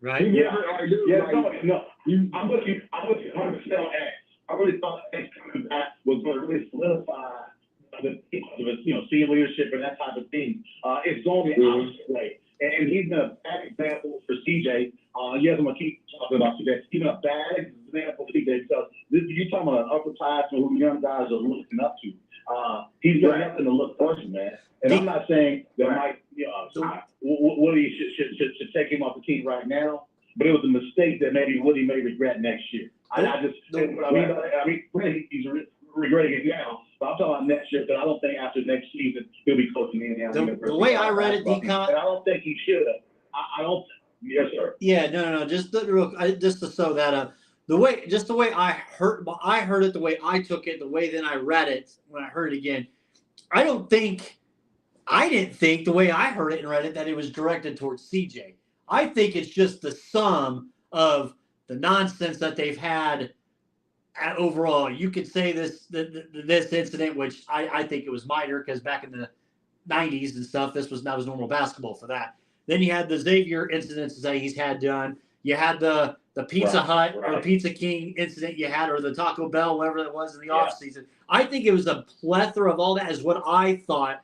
Right. He never, like, dude, Yeah, like, no. I'm with you 100% on X. I really thought X coming back was going to really solidify the senior leadership and that type of thing. It's going the opposite way. And he's been a bad example for CJ. Yes, I'm going to keep talking about CJ. He's been a bad example for CJ because you're talking about an upperclassman who young guys are looking up to. He's got nothing to look up to, man. And I'm not saying that Mike Woody should take him off the team right now, but it was a mistake that maybe Woody may regret next year. I mean, he's regretting it now, but I'm talking about next year. But I don't think after next season he'll be coaching the Indiana University. The way I read it, and I don't think he should have. I don't. Yes, sir. Yeah, no. Just to sew that up. The way I heard it, the way I took it, the way then I read it when I heard it again. I didn't think the way I heard it and read it that it was directed towards CJ. I think it's just the sum of the nonsense that they've had overall. You could say this incident, which I think it was minor because back in the 90s and stuff, that was normal basketball for that. Then you had the Xavier incidents that he's had done. You had the Pizza Hut or Pizza King incident you had, or the Taco Bell, whatever that was in the offseason. I think it was a plethora of all that is what I thought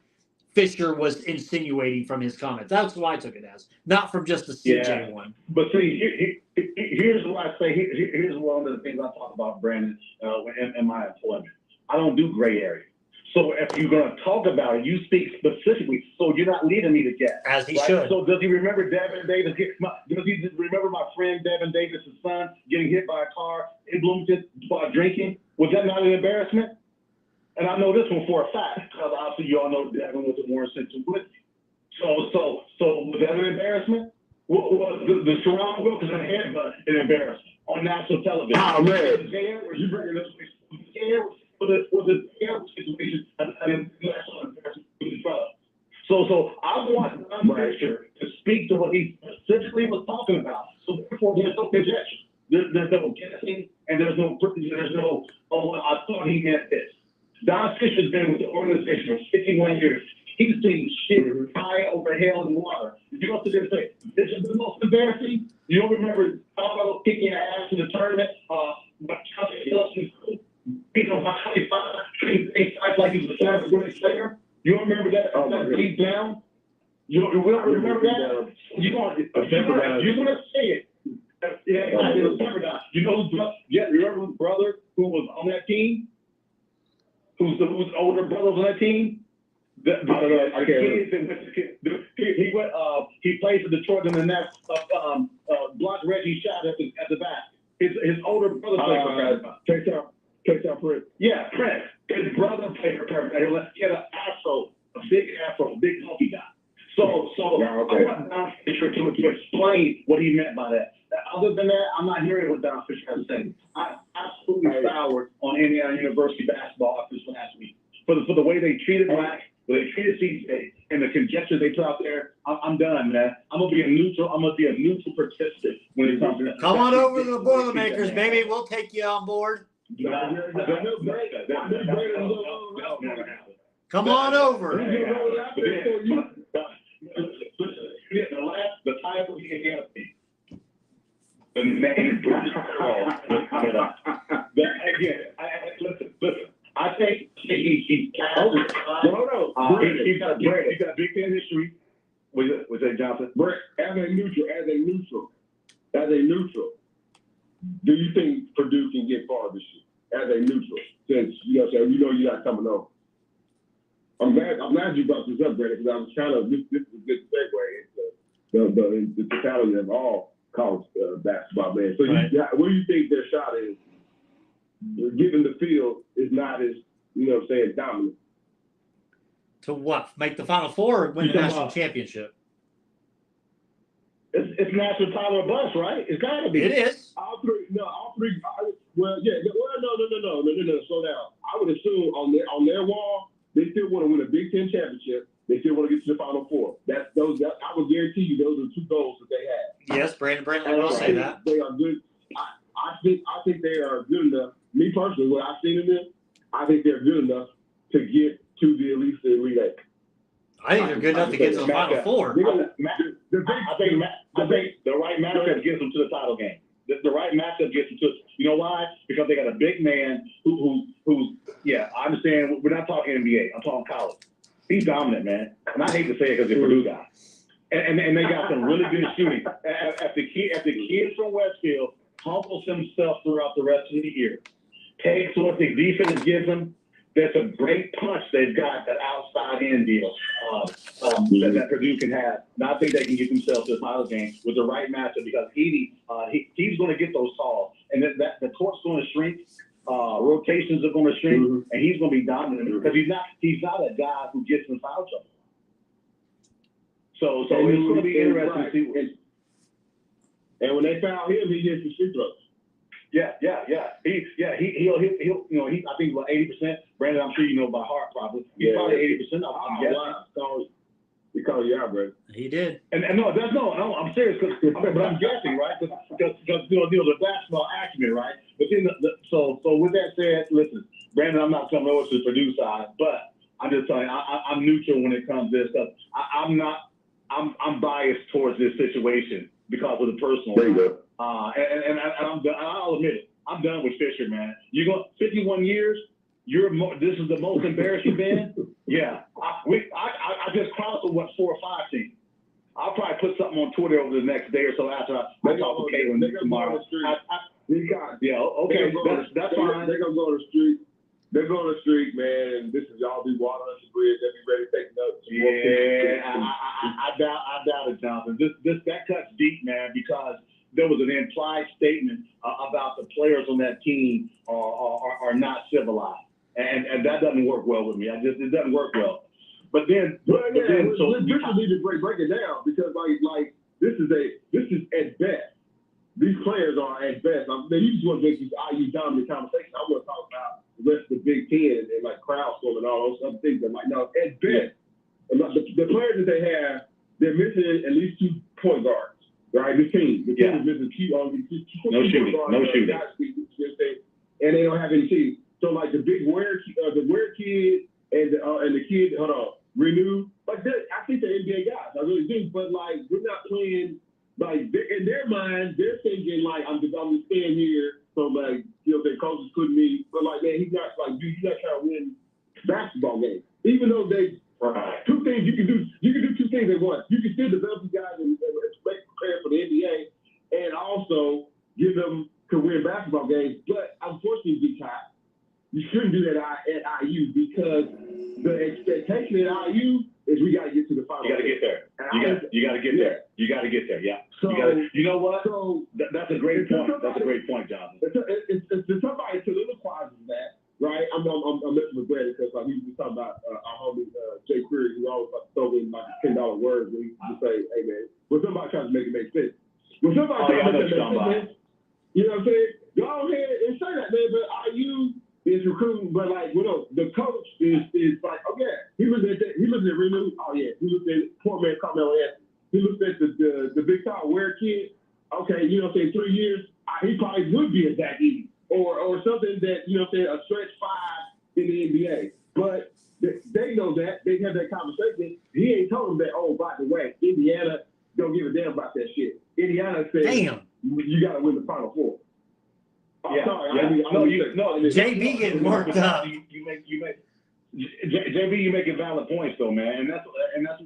Fisher was insinuating from his comments. That's what I took it as, not from just the CJ one. But see, here's what I say. Here's one of the things I talk about, Brandon, in my employment. I don't do gray area. So if you're going to talk about it, you speak specifically. So you're not leading me to guess. As he should. So does he remember Devin Davis? Does he remember my friend Devin Davis' son getting hit by a car in Bloomington while drinking? Was that not an embarrassment? And I know this one for a fact because obviously you all know Devin was a Warren Central with me. So was that an embarrassment? Was the Sharon Wilkinson headbutt an embarrassment on national television? Oh man, You bringing this was a situation an national embarrassment with his brother. So I want Don Fisher to speak to what he specifically was talking about. So therefore, there's no conjecture. There's no guessing, and there's no I thought he meant this. Don Fisher's been with the organization for 51 years. He's seen shit fire over hell and water. You know what they're say? This is the most embarrassing. You don't remember Alvaro kicking your ass in the tournament? Beat him by 25, like he was a seventh-grade player. You don't remember that? Deep down. You don't remember that? You're gonna say it. Yeah, you know you remember his brother who was on that team? Who's the older brother on that team? He played for Detroit in the Nets. Blocked Reggie shot at the back. His older brother played for Paramount. Prince. Yeah, Prince. His brother played for Paramount. He had an afro, a big hunky guy. So I want Don Fisher to explain what he meant by that. Other than that, I'm not hearing what Don Fisher has to say. I absolutely soured on Indiana University basketball after this last week for the way they treated Black, the way they treated CJ, and the conjecture they put out there. I'm done, man. I'm gonna be a neutral participant when it comes to that. Come on over to the Boilermakers, baby. We'll take you on board. Come on over. The title he against me. The name. Listen. I think he's got Big Ten history. Was that Johnson? As a neutral, do you think Purdue can get far this year? As a neutral, since you're not coming over. I'm glad you brought this up, Brandon, because I was kind of this is a good segue into the totality of all college basketball, man. So where do you think their shot is? Given the field is not as dominant. To what? Make the Final Four or win the national championship? It's it's national title or bust, right? It's got to be. It is. All three. Well, yeah. Well, no. Slow down. I would assume on their wall, they still want to win a Big Ten championship. They still want to get to the Final Four. I would guarantee you those are two goals that they have. Yes, Brandon will say that. They are good. I think they are good enough. Me personally, what I've seen in them, I think they're good enough to get to the Elite Eight. I think they're good enough to get to the Final Four. I think the right matchup gets them to the title game. The right matchup gets them to it. You know why? Because they got a big man who's I understand. We're not talking NBA. I'm talking college. He's dominant, man. And I hate to say it because they're Purdue guy. And they got some really good shooting. If the kid from Westfield humbles himself throughout the rest of the year, takes what the defense gives him, there's a great punch they've got, that outside in deal that Purdue can have. And I think they can get themselves to the title game with the right matchup because he's going to get those calls. And the court's going to shrink. Rotations are going to shrink, and he's going to be dominant because he's not a guy who gets in foul trouble. So it's going to be interesting to see. And when they foul him, he gets the free throws. Yeah. He'll I think about 80%. Brandon, I'm sure you know by heart probably. He's probably 80%. I'm guessing. He called you out, Brandon. He did. And no, I'm serious but I'm guessing, right? Because the basketball acumen, right? But then so with that said, listen, Brandon, I'm not coming over to the Purdue side, but I'm just telling you, I'm neutral when it comes to this stuff. I'm biased towards this situation because of the personal. There you go. And I'm done. I'll admit it. I'm done with Fisher, man. You go 51 years. This is the most embarrassed you've been. Yeah. I just chronicled 4 or 5 teams. I'll probably put something on Twitter over the next day or so after I talk to Caitlin tomorrow. Yeah. Okay. That's fine. They're gonna go to the street. They're going to the street, man, and this is y'all be water under the bridge. They'll be ready to take notes. Yeah, I doubt it, Jonathan. That cuts deep, man, because there was an implied statement about the players on that team are not civilized, and that doesn't work well with me. It doesn't work well. But then, so we need to break it down because like this is at best. These players are at best. You just want to make this IU dominant conversation. I want to talk about the rest of the Big Ten and like crowdsourcing and all those other things. I'm like, no, at best, the players that they have, they're missing at least 2 point guards, right? The team is missing 2 no shooting, and they don't have any team. So like the Ware kid and the kid, Renew, like I think the NBA guys, I really do, but like we're not playing. Like in their mind, they're thinking like I'm just staying here, so like the coaches couldn't meet. But like man, he's not trying to win basketball games. Even though two things you can do 2 things at once. You can still develop these guys and make prepare for the NBA, and also give them to win basketball games. But unfortunately, G-Top, you shouldn't do that at IU because the expectation at IU is we got to get to the final. You got to get there. You got to get there. You got to get there. Yeah. So, you know what? So that's a great point. That's a great point, Jonathan. It's somebody solidifies that, right? I'm messing with Brandon because like we was talking about our homie Jay Query, who always like to throw in like $10 words where he just say, "Hey man," when somebody tries to make it make sense. When somebody tries to make it make sense, you know what I'm saying? Go ahead and say that, man. But IU is recruiting, but like the coach is like, oh yeah, he looked at Renew. Oh yeah, he looked at poor man Carmelo Anthony. He looked at the big tall Ware kid. Okay, 3 years, he probably would be a Zach Edey or something that a stretch 5 in the NBA. But they know that they have that conversation. He ain't told them that. Oh, by the way, Indiana don't give a damn about that shit. Indiana said, "Damn, you got to win the Final Four." Oh, yeah, sorry. JB getting worked up. You make JB, you making valid points though, man, and that's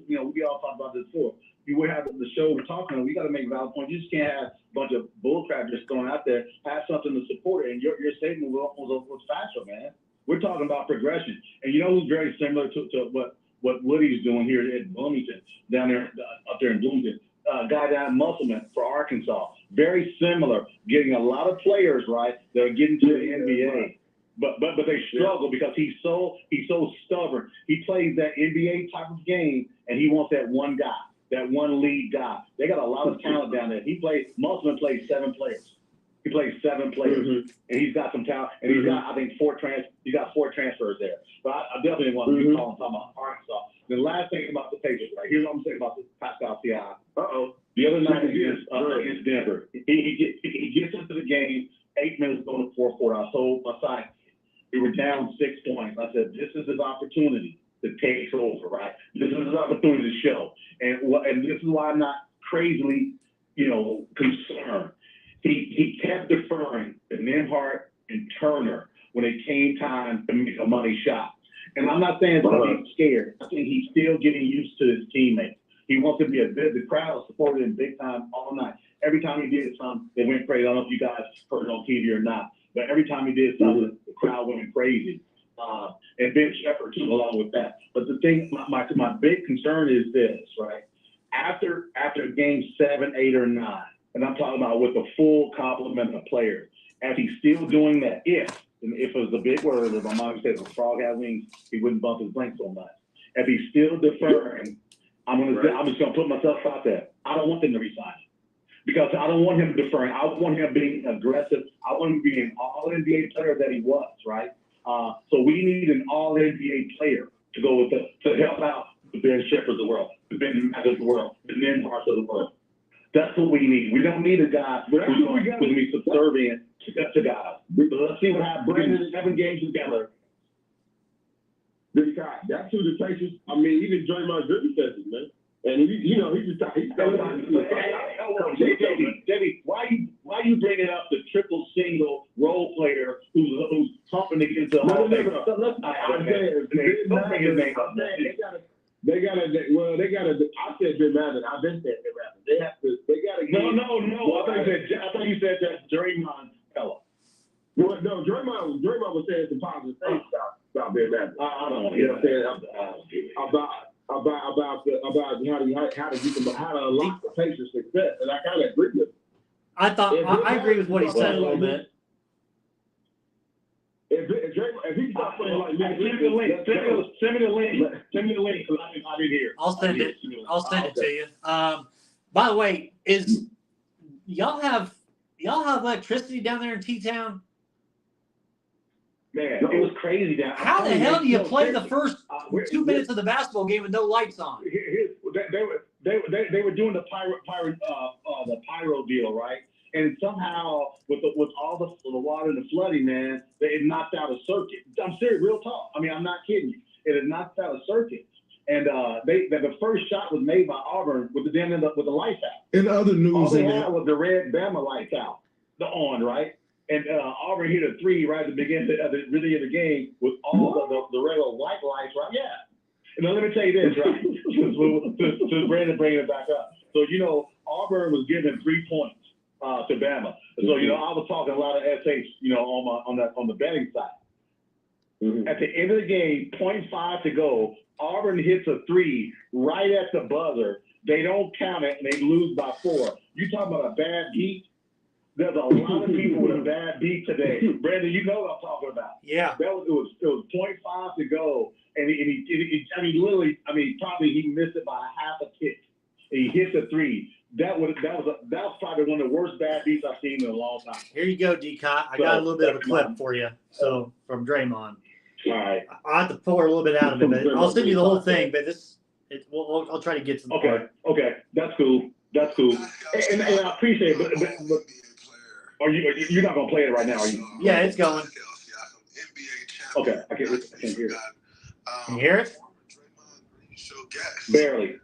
we all talked about this before. You would have the show we're talking. We got to make valid points. You just can't have a bunch of bullcrap just thrown out there. Have something to support it, and your statement was factual, man. We're talking about progression, and who's very similar to what Woody's doing here at Bloomington, down there up there in Bloomington. Guy down Musselman for Arkansas. Very similar, getting a lot of players right that are getting to the NBA, but they struggle because he's so stubborn. He plays that NBA type of game, and he wants that one guy. that one lead guy. They got a lot of talent down there. Musselman plays 7 players. He plays 7 players, and he's got some talent. And he's got, I think, 4 transfers there. But I definitely want to be talking about Arkansas. The last thing about the Pacers, right? Here's what I'm saying about this Pascal Siakam. The other night against Denver, he gets into the game 8 minutes going to 4 quarter. I told my side, we were down 6 points. I said, this is his opportunity to take over, right? This is his opportunity to show. And this is why I'm not crazily, concerned. He kept deferring to Nembhard and Turner when it came time to make a money shot. And I'm not saying that he's scared. I think he's still getting used to his teammates. He wants to be the crowd supported him big time all night. Every time he did something, they went crazy. I don't know if you guys heard it on TV or not, but every time he did something, the crowd went crazy. And Ben Shepherd too, along with that. But the thing, my big concern is this, right? After game 7, 8, or 9, and I'm talking about with the full complement of players, as he's still doing that, if it was a big word, if my mom said if a frog had wings, he wouldn't bump his blink so much. If he's still deferring, I'm just gonna put myself out there. I don't want them to resign him because I don't want him deferring. I want him being aggressive. I want him being an all-NBA player that he was, right? So we need an all-NBA player to go with to help out the Ben Shepherds of the world, the Ben Mathers of the world, the Nembhards of the world. That's what we need. We don't need a guy who's going to be subservient to guys. Let's see what happens. Bringing 7 games together. That's who the Pacers. I mean, even Draymond Green says it, man. And he's Debbie, why you bringing up the triple single role player who's pumping against the Hall of Fame? They gotta. I said Jim Madden. I've been saying Jim Madden. They gotta. No. I thought you said that Draymond fella. Well, no, Draymond was saying some positive things about Ben Madden. I don't know. You know what I'm saying? About how to unlock the Pacers' success, and I kind of agree with him. I agree with what he said a little bit. If he starts playing like send me the link. Send me the link. I didn't hear. I'll send it to you. By the way, y'all have electricity down there in T-Town? Man, it was crazy down. How the hell do you play the first 2 minutes of the basketball game with no lights on? They were doing the pyro deal, right? And somehow with all the water and the flooding, man, it knocked out a circuit. I'm serious, real talk. I mean, I'm not kidding you. It had knocked out a circuit. And the first shot was made by Auburn with the lights out. In other news, all they had was the red Bama lights out, right? And Auburn hit a 3 right at the beginning of the game with all the regular white lights, right? Yeah. And now let me tell you this, right? Since Brandon bringing it back up. So, Auburn was given 3 points to Bama. So, I was talking a lot of SH, on the betting side. Mm-hmm. At the end of the game, 0.5 to go, Auburn hits a 3 right at the buzzer. They don't count it, and they lose by 4. You talking about a bad beat? There's a lot of people with a bad beat today. Brandon, you know what I'm talking about. Yeah. It was 0.5 to go, and he probably he missed it by a half a kick. And he hits a 3. That was probably one of the worst bad beats I've seen in a long time. Here you go, D-Cot. I got a little bit of a clip for you. So from Draymond. All right. I'll have to pull a little bit out of it, but I'll send you the whole thing. But I'll try to get to the part. Okay, that's cool. And I appreciate it, but you're not gonna play it right now, are you? Yeah, it's going. Okay, I can't hear it. Can you hear it? Barely.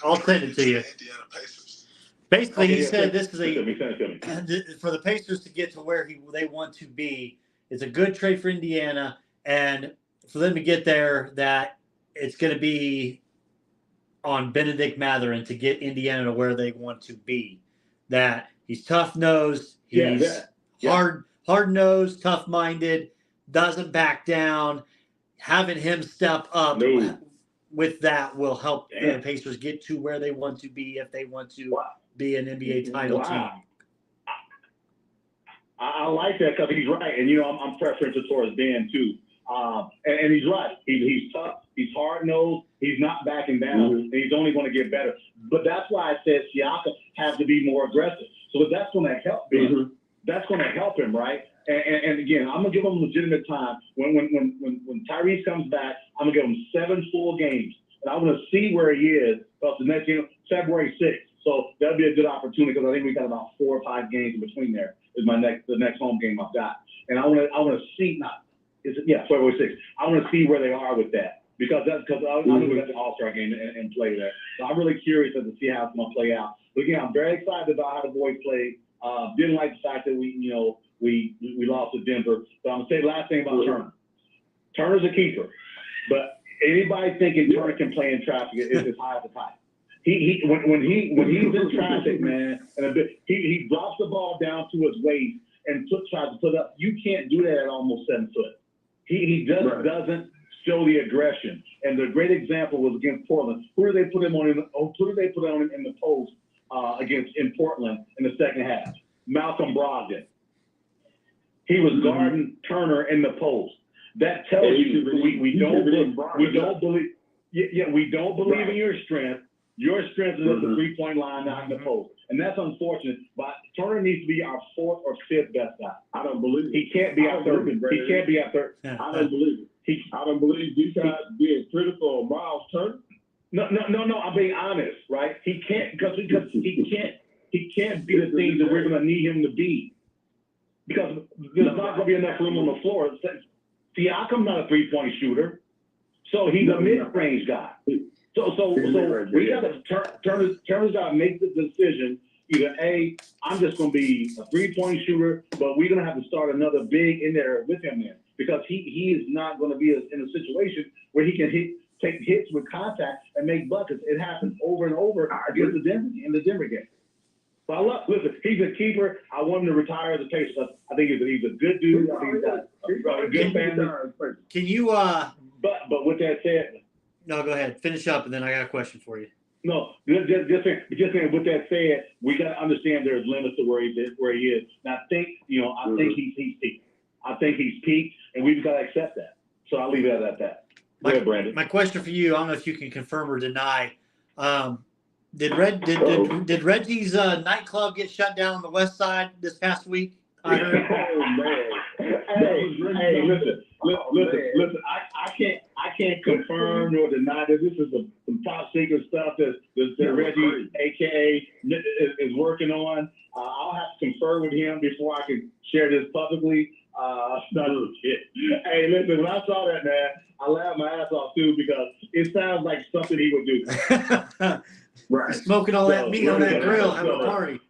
I'll send it to you. Basically, he said this is for the Pacers to get to where they want to be. It's a good trade for Indiana, and for them to get there, that it's going to be on Benedict Mathurin to get Indiana to where they want to be. That he's tough-nosed, he's hard-nosed, tough-minded, doesn't back down. Having him step up with that will help the Pacers get to where they want to be if they want to be an NBA title team. I like that because he's right, and I'm preferential towards Ben too. And he's right. He's tough. He's hard-nosed. He's not backing down, and he's only going to get better. But that's why I said Siakam has to be more aggressive. So that's going to help him. That's going to help him, right? And again, I'm going to give him legitimate time. When Tyrese comes back, I'm going to give him 7 full games. And I want to see where he is because the next game, February 6th. So that'll be a good opportunity because I think we got about 4 or 5 games in between there is the next home game I've got. And I want to see, February 6th. I want to see where they are with that because I know we got the All-Star game and play there. So I'm really curious to see how it's going to play out. But again, I'm very excited about how the boys played. Didn't like the fact that we lost to Denver. But I'm going to say the last thing about Turner. Turner's a keeper. But anybody thinking Turner can play in traffic is as high as a kite. When he's in traffic, man, and he drops the ball down to his waist and tries to put up. You can't do that at almost 7 foot. He just doesn't show the aggression. And the great example was against Portland. Who did they put him on in the post in Portland in the second half? Malcolm Brogdon. He was guarding Turner in the post. That tells you we don't believe. Yeah, we don't believe in your strength. Your strength is at the 3-point line, not in the post. And that's unfortunate. But Turner needs to be our 4th or 5th best guy. I don't believe it. He can't be our 3rd. He can't be our 3rd. I don't believe it. I don't believe these guys being critical of Miles Turner. No. I'm being honest, right? He can't because he can't be the things that we're going to need him to be. Because there's not going to be enough room on the floor. Siakam's not a 3-point shooter. So he's a mid-range guy. So we got to Turner's got to make the decision. Either A, I'm just going to be a 3-point shooter, but we're going to have to start another big in there with him then because he is not going to be in a situation where he can take hits with contact and make buckets. It happens over and over against the Denver game. But listen, he's a keeper. I want him to retire as a Pacer. I think he's a good dude. I think he's got a good family. Can you But with that said. No, go ahead. Finish up, and then I got a question for you. No, just saying. With that said, we got to understand there's limits to where he is. And I think he's peaked. I think he's peaked, and we've got to accept that. So I'll leave it at that. Go ahead, Brandon. My question for you, I don't know if you can confirm or deny. Did Reggie's nightclub get shut down on the west side this past week? I heard. Oh man! Hey, listen. I can't confirm nor deny that this is some top secret stuff that Reggie, aka, is working on. I'll have to confer with him before I can share this publicly. Hey, listen, when I saw that, man, I laughed my ass off too because it sounds like something he would do. Right. Smoking all that meat on that grill, having a party.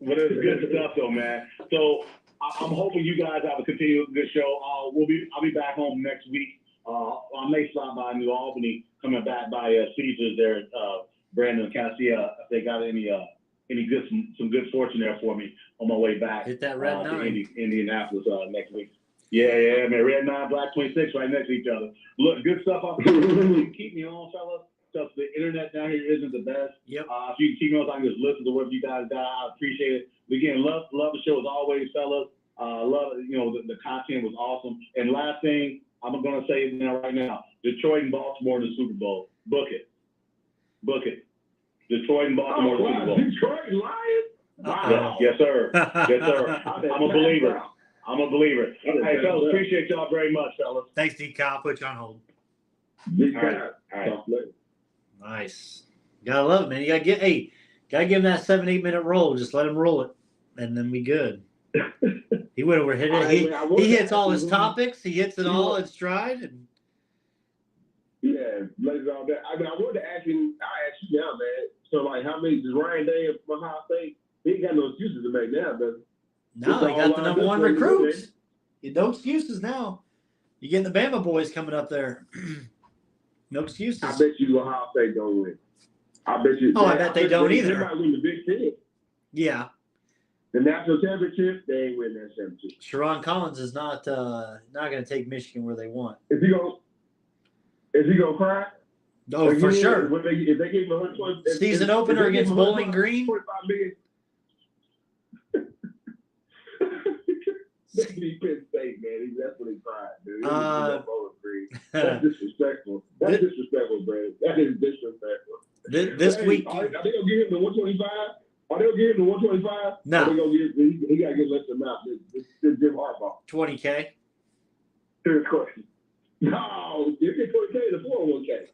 But it's good stuff, though, man. So I'm hoping you guys have a continued good show. I'll be back home next week. I may stop by New Albany, coming back by Caesars there, Brandon and Cassia. If they got some good fortune there for me on my way back. Hit that red 9 to Indianapolis next week. Yeah, man. Red 9, Black 26, right next to each other. Look, good stuff. Keep me on, fellas. Because the internet down here isn't the best. Yep. If you can keep me on, so I can just listen to what you guys got. I appreciate it. Again, love the show as always, fellas. Love the content was awesome. And last thing, I'm gonna say right now, Detroit and Baltimore in the Super Bowl. Book it. Detroit and Baltimore in the Super Bowl. Detroit Lions. Wow. Yes, sir. I'm a believer. Hey, fellas, appreciate y'all very much, fellas. Thanks, D. Kyle. I'll put you on hold. All right. Nice. Gotta love it, man. You gotta give him that 7-8 minute roll. Just let him roll it, and then we good. He went over hit it. He hits all his topics. He hits it all in stride. And yeah, lays it all that. I wanted to ask you. I asked you now, man. So like, how many does Ryan Day from Ohio State? He ain't got no excuses to make now, does he? No, he got the number 1 recruits. No excuses now. You getting the Bama boys coming up there. No excuses. I bet you Ohio State don't win. I bet you. Oh, I bet they don't either. They might win the Big Ten. Yeah. The national championship, they ain't win that championship. Sharon Collins is not going to take Michigan where they want. Is he gonna cry? Oh, for sure. If they give him 120 season opener against Bowling Green. 25 million. beat Penn State, man. That's what he tried, dude. this That's disrespectful. That's disrespectful, bro. That is disrespectful. week. Are they gonna give him the 125? Are they gonna give him the 125? No. Are they gonna give? He gotta get less amount. This Jim Harbaugh. $20K. Serious question. No, you get 20K to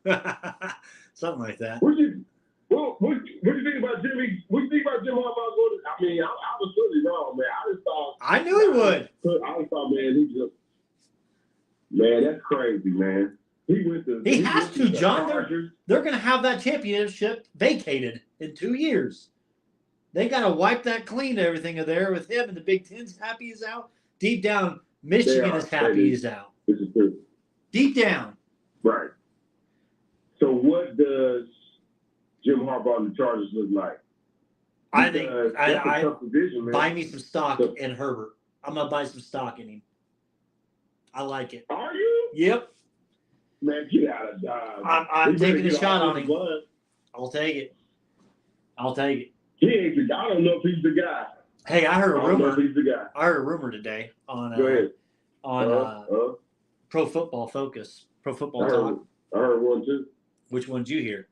401K. Something like that. What do you think about Jimmy? What do you think about Jim Harbaugh going? I mean, I was totally wrong, man. I just thought. I knew he would. I just thought, man, man, that's crazy, man. He has to, John. They're going to have that championship vacated in 2 years. They got to wipe that clean, everything of there with him, and the Big Ten's happy he's out. Deep down, Michigan is happy he's out. This is true. Deep down. Right. So what does Jim Harbaugh and the Chargers look like? I think that's a tough division, man. buy me some stock in Herbert. I'm going to buy some stock in him. I like it. Are you? Yep. Man, get out of Dodge. I'm taking a shot on him. I'll take it. He ain't the guy. I don't know if he's the guy. Hey, I heard a rumor. He's the guy. I heard a rumor today on Go ahead. Pro Football Focus, Pro Football Talk. I heard one too. Which one did you hear?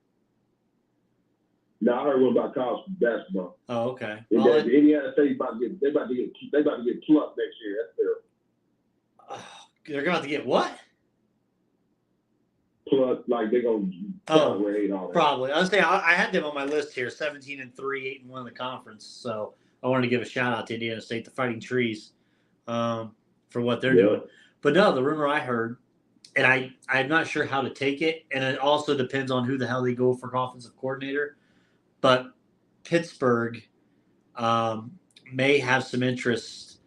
No, I heard one about college basketball. Oh, okay. Indiana State about to get plucked next year. That's terrible. They're about to get what? Plucked, like they're gonna probably. I was saying I had them on my list here: 17-3, 8-1 in the conference. So I wanted to give a shout out to Indiana State, the Fighting Trees, for what they're doing. But no, the rumor I heard, and I'm not sure how to take it, and it also depends on who the hell they go for offensive coordinator. But Pittsburgh may have some interest,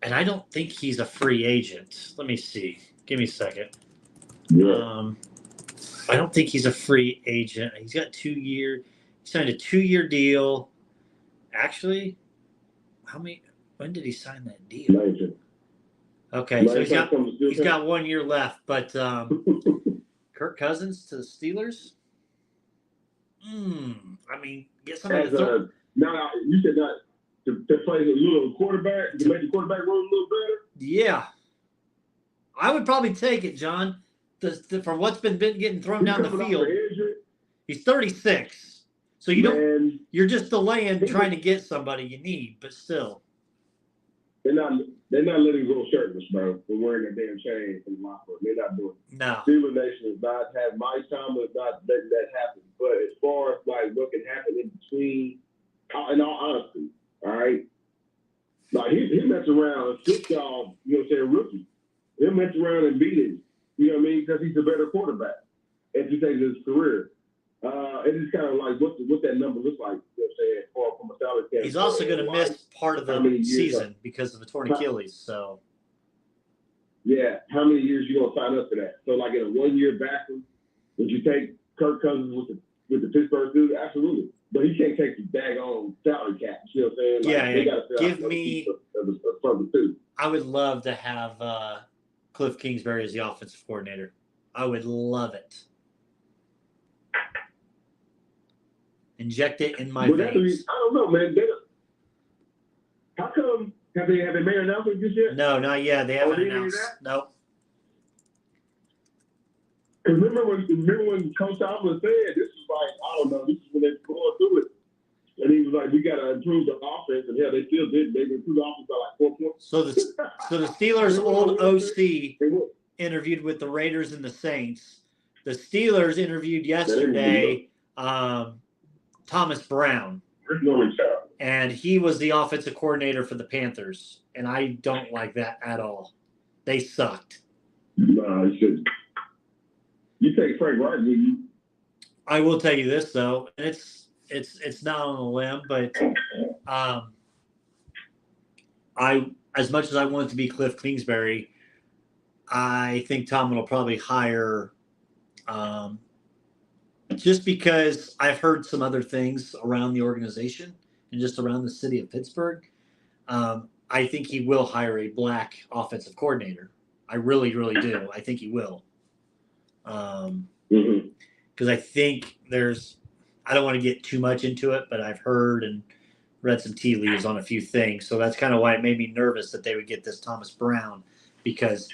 and I don't think he's a free agent. Let me see. Give me a second. Yeah. I don't think he's a free agent. He's got 2 year. He signed a 2-year deal. Actually, when did he sign that deal? Amazing. Okay, so he's got 1 year left. But Kirk Cousins to the Steelers. I mean, get somebody to throw. Now you said that to play a little quarterback to make the quarterback run a little better. Yeah, I would probably take it, John. For what's been getting thrown down the field. He's 36, so you're just delaying trying to get somebody you need, but still. They're not letting go shirtless, bro. They're wearing a damn chain from the locker room. They're not doing it. No. Steelers Nation is not have my time is not letting that happen. But as far as like what can happen in between, in all honesty, all right, like he messed around and flipped y'all, rookie. He'll mess around and beat him. You know what I mean? Because he's a better quarterback as he takes his career. It is kind of like what that number looks like. You know what I'm saying? From a salary standpoint. He's also going to miss part of the season because of the torn Achilles. So. Yeah, how many years you gonna sign up for that? So like in a 1 year vacuum, would you take Kirk Cousins with the Pittsburgh dude? Absolutely, but he can't take the daggone salary cap. You know what I'm saying? Like, give me. Too. I would love to have Cliff Kingsbury as the offensive coordinator. I would love it. Inject it in my veins. I don't know, man. How come? Have they made an announcement just yet? No, not yet. They haven't announced. Nope. Because remember when Coach Tomlin said this is like, I don't know, this is when they're going through it. And he was like, we got to improve the offense. And hell, they still did. They improved the offense by like 4 points. So the Steelers' old OC interviewed with the Raiders and the Saints. The Steelers interviewed yesterday Thomas Brown. And he was the offensive coordinator for the Panthers. And I don't like that at all. They sucked. No, it shouldn't. You take Frank Wright, do you? I will tell you this, though. And it's not on a limb, but as much as I want it to be Cliff Kingsbury, I think Tomlin will probably hire just because I've heard some other things around the organization and just around the city of Pittsburgh. I think he will hire a black offensive coordinator. I really, really do. I think he will. Because I think I don't want to get too much into it, but I've heard and read some tea leaves on a few things. So that's kind of why it made me nervous that they would get this Thomas Brown, because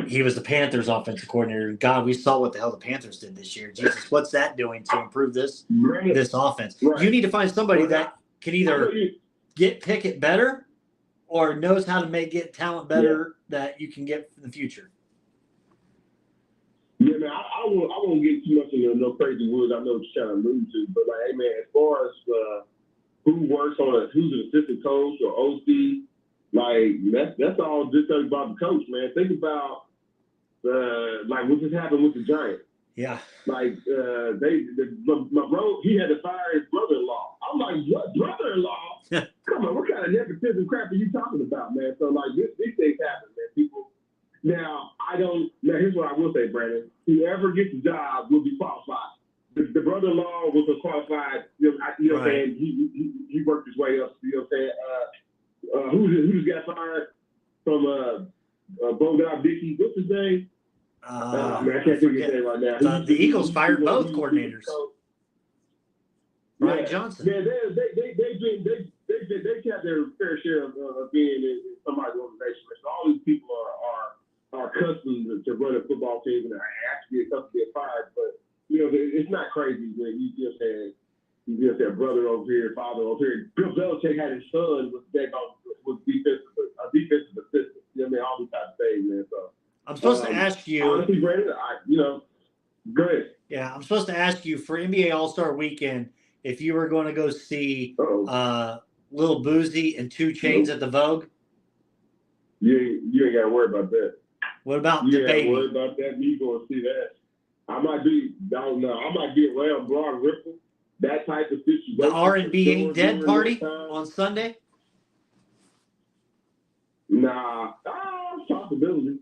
he was the Panthers offensive coordinator. God, we saw what the hell the Panthers did this year. Jesus, what's that doing to improve this offense? Right. You need to find somebody that can either pick it better or knows how to get talent better that you can get in the future. Yeah, man, I won't get too much into no crazy woods. I know what you're trying to allude to, but like, hey, man, as far as who works on it, who's an assistant coach or OC, like that's all just about the coach, man. Think about like what just happened with the Giants. Yeah. Like my bro, he had to fire his brother-in-law. I'm like, what brother-in-law? Come on, what kind of nepotism crap are you talking about, man? So like these things happen, man. People. Now here's what I will say, Brandon. Whoever gets the job will be qualified. The brother-in-law was a qualified. You know what I'm saying? He worked his way up. You know what I'm saying? Who just got fired from Bodog Dickey? What's his name? Man, I can't think of his name right now. The Eagles fired both coordinators. Ryan Johnson. Yeah, they had their fair share of being in somebody's organization. So all these people are accustomed to running football teams and are actually accustomed to get fired. But you know, it's not crazy when you just had brother over here, father over here. Bill Belichick had his son was defensive assistant. You know what I mean? All these types of things, man. So I'm supposed to ask you. Honestly, Brandon, go ahead. Yeah, I'm supposed to ask you for NBA All-Star Weekend if you were going to go see Lil Boozy and 2 Chainz at the Vogue. You ain't got to worry about that. What about the baby? You ain't got to worry about that. You going to see that. I might get around Broad Ripple. That type of situation. The R&B Ain't Dead party on Sunday? Nah, possibility.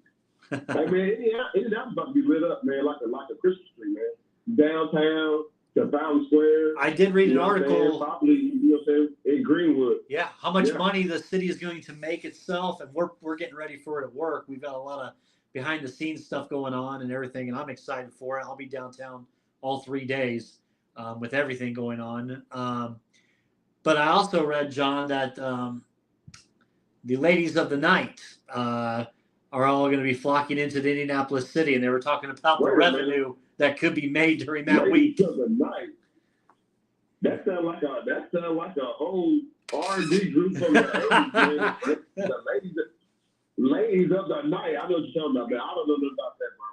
Hey man, Indianapolis about to be lit up, man, like a Christmas tree, man. Downtown to Fountain Square. I did read an article. Probably, you know what I'm saying, in Greenwood. Yeah, how much money the city is going to make itself, and we're getting ready for it at work. We've got a lot of behind the scenes stuff going on and everything, and I'm excited for it. I'll be downtown all 3 days with everything going on. But I also read, John, that the ladies of the night are all going to be flocking into the Indianapolis city, and they were talking about the revenue that could be made during that week. Of the night. That sounds like a whole R&B group from the 80s, man. The ladies of the night. I know what you're talking about, man. I don't know nothing about that, bro.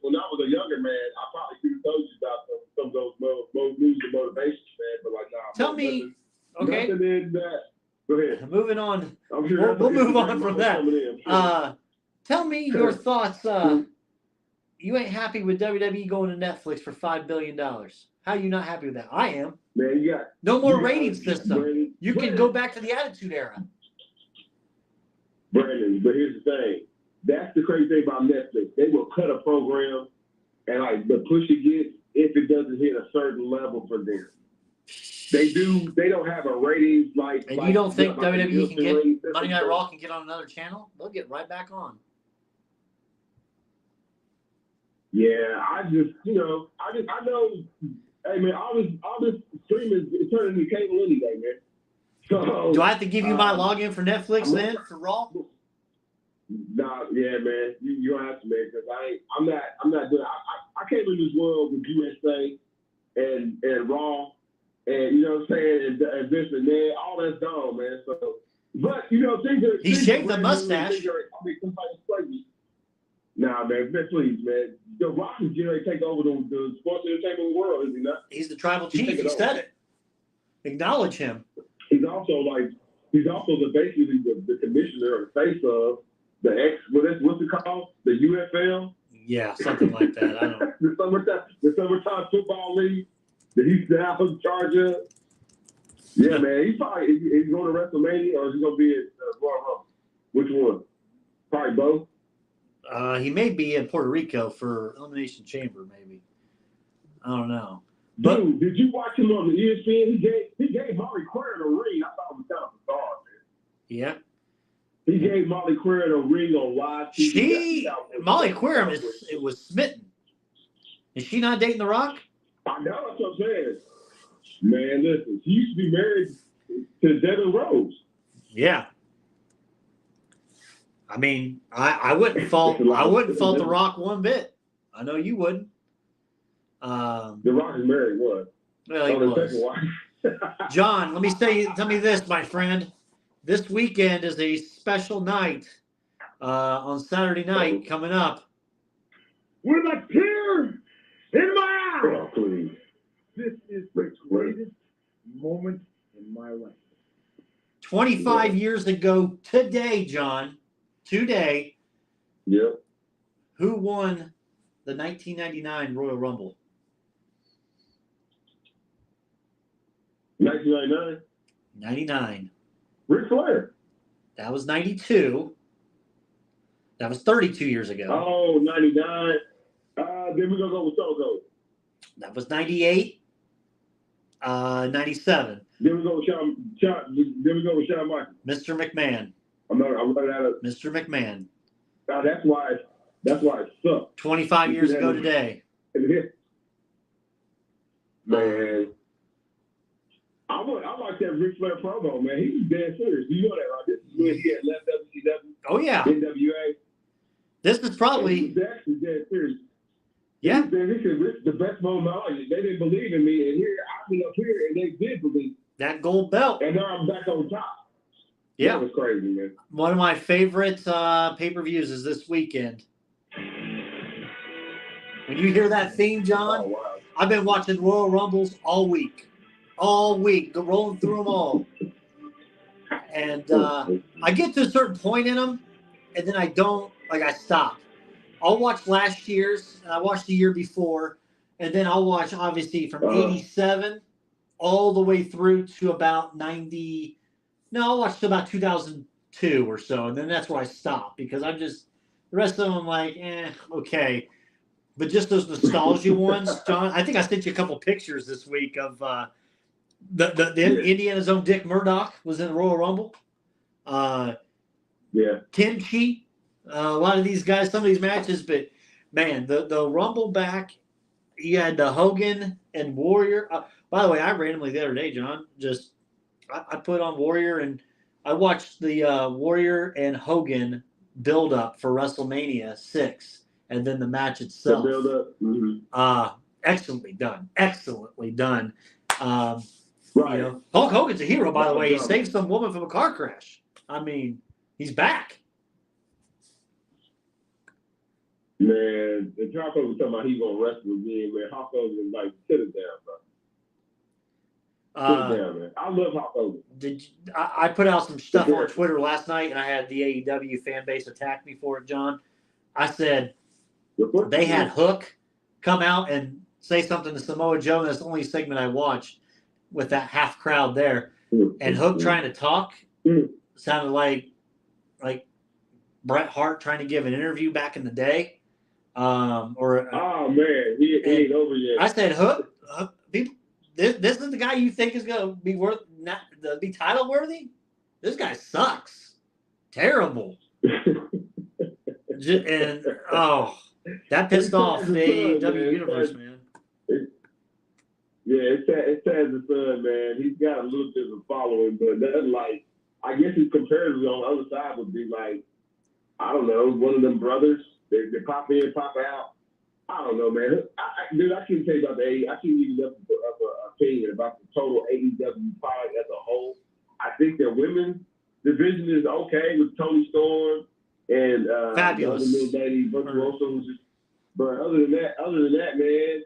When I was a younger man, I probably could have told you about some of those moves and motivations, man. But like, nah. Tell me, okay. Nothing in that. Go ahead. Moving on. Sure we'll move on from that. Tell me your thoughts. You ain't happy with WWE going to Netflix for $5 billion. How are you not happy with that? I am. Man, you got no more rating system. You can go back to the Attitude Era. Brandon, but here's the thing. That's the crazy thing about Netflix. They will cut a program and like the push it gets if it doesn't hit a certain level for them. They don't have a ratings like. And you don't think WWE can get Monday Night Raw can get on another channel? They'll get right back on. Yeah, I know. Hey man, all this streaming is turning into cable anyway, man. So do I have to give you my login for Netflix then for Raw? Nah, yeah, man. You don't have to, man, because I'm not doing. I came in this world with USA and Raw, and you know what I'm saying, and this and that. All that's gone, man. So, but you know, he shaved the mustache. Somebody's crazy. Nah, man, please, man. The Rock is getting ready to take over the sports entertainment world, is he not? He's the tribal chief. He said it. Acknowledge him. He's also basically the commissioner or the face of the what's it called? The UFL? Yeah, something like that. I don't know. the summertime football league that he's now in charge of. Yeah, man. He's going to WrestleMania or is he going to be at Royal Rumble? Which one? Probably both. He may be in Puerto Rico for Elimination Chamber, maybe. I don't know. But, dude, did you watch him on the ESPN? He gave Molly Queer a ring. I thought it was kind of bizarre, man. Yeah. He gave Molly Queer a ring on live TV. Molly Queer was smitten. Is she not dating The Rock? I know, that's what I'm saying. Man, listen, he used to be married. to Devin Rose. Yeah. I mean, I wouldn't fault The Rock one bit. I know you wouldn't. The Rock is married, what? Well, he was. John, tell me this, my friend. This weekend is a special night on Saturday night coming up. With a tear in my eye. Oh, please. This is the greatest moment in my life. 25 years ago today, John. Today. Yep. Who won the 1999 Royal Rumble? 1999? 99. Ric Flair. That was 92. That was 32 years ago. Oh, 99. Then we're going to go with Stone Cold. That was 98. 97. Then we go with Shawn Michaels. Mr. McMahon. I'm running out of Mr. McMahon. that's why it sucks. 25 years ago today. Man. I like that Ric Flair promo, man. He was dead serious. You know that, right? This is when he had left WCW. Oh, yeah. NWA. This is probably. He was actually dead serious. Yeah. He said, this is the best moment of all. They didn't believe in me, and here I've been up here, and they did believe. That gold belt. And now I'm back on top. Yeah. That was crazy, man. One of my favorite pay-per-views is this weekend. When you hear that theme, John, Oh, wow. I've been watching Royal Rumbles all week. All week. Rolling through them all. And I get to a certain point in them, and then I stop. I'll watch last year's, and I watched the year before, and then I'll watch, obviously, from 87 all the way through to about 90. No, I'll watch to about 2002 or so, and then that's where I stop because I'm just – the rest of them I'm like, okay. But just those nostalgia ones, John, I think I sent you a couple pictures this week of the Indiana's own Dick Murdoch was in the Royal Rumble. Kimchi, a lot of these guys, some of these matches, but man, the Rumble back, you had the Hogan and Warrior. By the way, I randomly the other day, John, I put on Warrior and I watched the Warrior and Hogan build up for WrestleMania 6 and then the match itself. The build up. Mm-hmm. Excellently done. Excellently done. Right. You know, Hulk Hogan's a hero, by the way. He saved some woman from a car crash. I mean, he's back. Man, the Hulk Hogan was talking about he's going to wrestle again, man. Hulk Hogan was like, sit it down, bro. Sit it down, man. I love Hulk Hogan. I put out some stuff on Twitter last night, and I had the AEW fan base attack me for it, John. I said they had Hook come out and say something to Samoa Joe, and that's the only segment I watched with that half crowd there. And Hook trying to talk sounded like Bret Hart trying to give an interview back in the day. Oh man, he ain't over yet. I said, Hook, people, this is the guy you think is going to be be title worthy? This guy sucks. Terrible. And that pissed off the AEW universe, man. It's sad as son, man. He's got a little bit of a following, but that's like, I guess his competitors on the other side would be like, I don't know, one of them brothers. They pop in, pop out. I don't know, man. Dude, I can't tell you about the AEW. I can't even have an opinion about the total AEW product as a whole. I think their women's division is okay with Toni Storm and Fabulous. The other little lady, but other than that, man,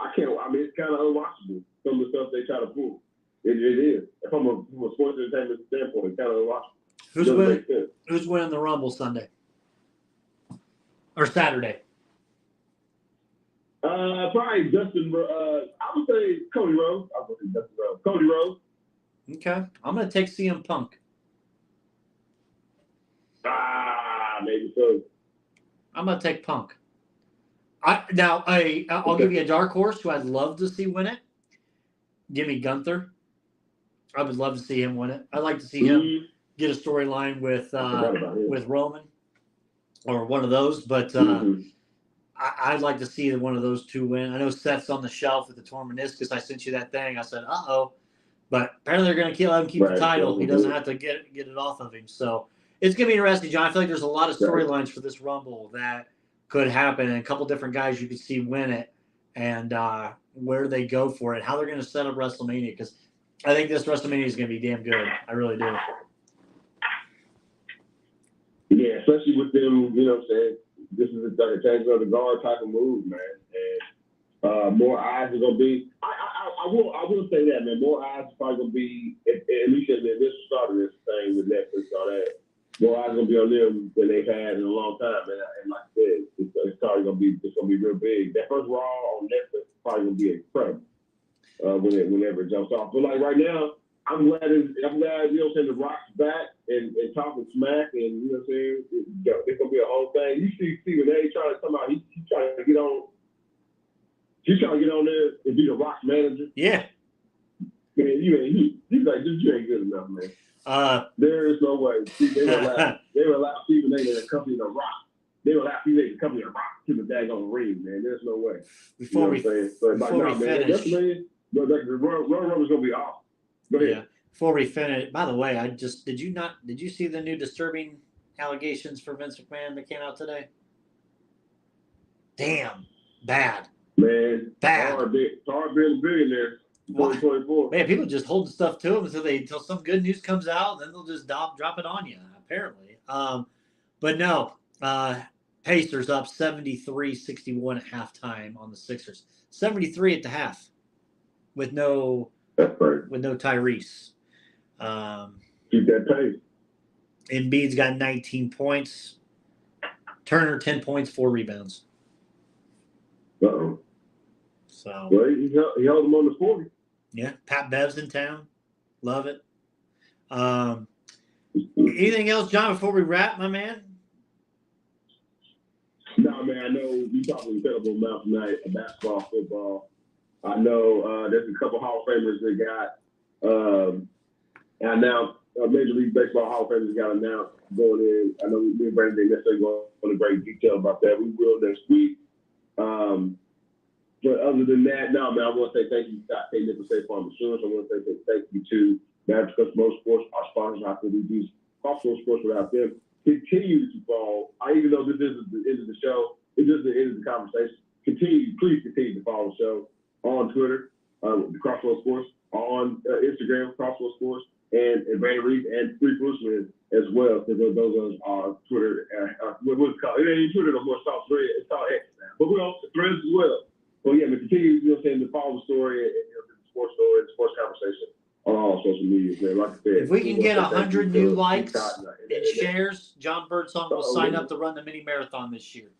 I can't. I mean, it's kind of unwatchable. Some of the stuff they try to pull, it is. From a sports entertainment standpoint, kind of unwatchable. Who's winning the Rumble Sunday or Saturday? Probably Dustin. I would say Cody Rhodes. Cody Rhodes. Okay, I'm gonna take CM Punk. Maybe so. I'm gonna take Punk. I'll give you a dark horse who I'd love to see win it. Give me Gunther. I would love to see him win it. I'd like to see him get a storyline with Roman or one of those, but I'd like to see one of those two win. I know Seth's on the shelf with the torn meniscus. I sent you that thing. I said, but But apparently they're going to let him keep the title. He doesn't have to get it off of him. So it's going to be interesting, John. I feel like there's a lot of storylines for this Rumble that could happen, and a couple different guys you could see win it, and where they go for it, how they're going to set up WrestleMania, because I think this WrestleMania is going to be damn good. I really do. Yeah, especially with them, you know what I'm saying? This is a change of the guard type of move, man. And more eyes are going to be – I will say that, man. More eyes are probably going to be, at least at the initial start of this thing with Netflix and all that, more eyes are going to be on them than they've had in a long time. And like I said, it's probably going to be real big. That first Raw on Netflix is probably going to be incredible whenever it jumps off. But like right now, I'm glad, you know what I'm saying, the Rock's back and talking smack, and, you know what I'm saying, it's going to be a whole thing. You see Stephen A. trying to come out, he's trying to get on. He's trying to get on there and be the Rock's manager. Yeah. Man, he's like, you ain't good enough, man. There is no way. See, they would allow Stephen A. to accompany the Rock. They would allow Stephen A. to accompany the Rock to the daggone ring, man. There's no way. Before we finish. Rumble is gonna be awesome. Go ahead. Yeah. Before we finish, by the way, did you see the new disturbing allegations for Vince McMahon that came out today? Damn. Bad. Man. Bad. It's hard being a billionaire. 2024. Man, people just holding stuff to them until some good news comes out, and then they'll just drop it on you, apparently. But no, Pacers up 73-61 at halftime on the Sixers. 73 at the half with no Tyrese. Keep that pace. Embiid's got 19 points. Turner 10 points, 4 rebounds. Uh-oh. So well, he held him on the 40. Yeah, Pat Bev's in town. Love it. Anything else, John, before we wrap, my man? No, man, I know we talked an incredible amount tonight of basketball, football. I know there's a couple Hall of Famers that got announced. Major League Baseball Hall of Famers got announced going in. I know me and Brandon didn't necessarily go into great detail about that. We will next week. But other than that, no, man, I want to say thank you to Scott K. Nickel State Farm Insurance. I want to say thank you to Mavericks Motorsports, our sponsors. How can we do crossroads sports without them? Continue to follow. Even though this isn't the end of the show, it is the end of the conversation. Please continue to follow the show on Twitter, Crossroads Sports, on Instagram, Crossroads Sports, and Brandon Reed and Three Bushman as well, because those are Twitter. What's it called? It ain't Twitter no more. It's called X now. But we're on Threads as well. Well, yeah, but continue, to follow the story and the sports story, the sports conversation on all social media, man. Like I said, if we can get 100 new likes and shares, John Birdsong will sign up to run the mini marathon this year.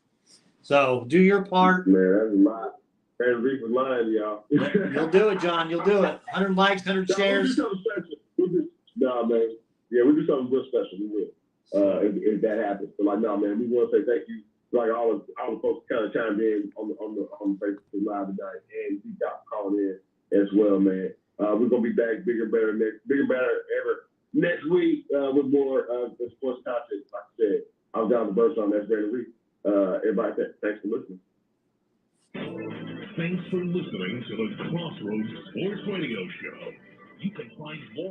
So do your part. Man, that's a lot. Brandon Reed was lying, y'all. You'll do it, John. You'll do it. 100 likes, 100 shares. We'll do something special. Man. Yeah, we'll do something real special. We will. If that happens. But like, no, man, we want to say thank you. Like all the folks kind of chimed in on the Facebook Live tonight, and we got calling in as well, man. We're gonna be back bigger, better ever next week with more sports content. Like I said, I was down to Birdsong. That's Brandon Reed. Everybody, thanks for listening. Thanks for listening to the Crossroads Sports Radio Show. You can find more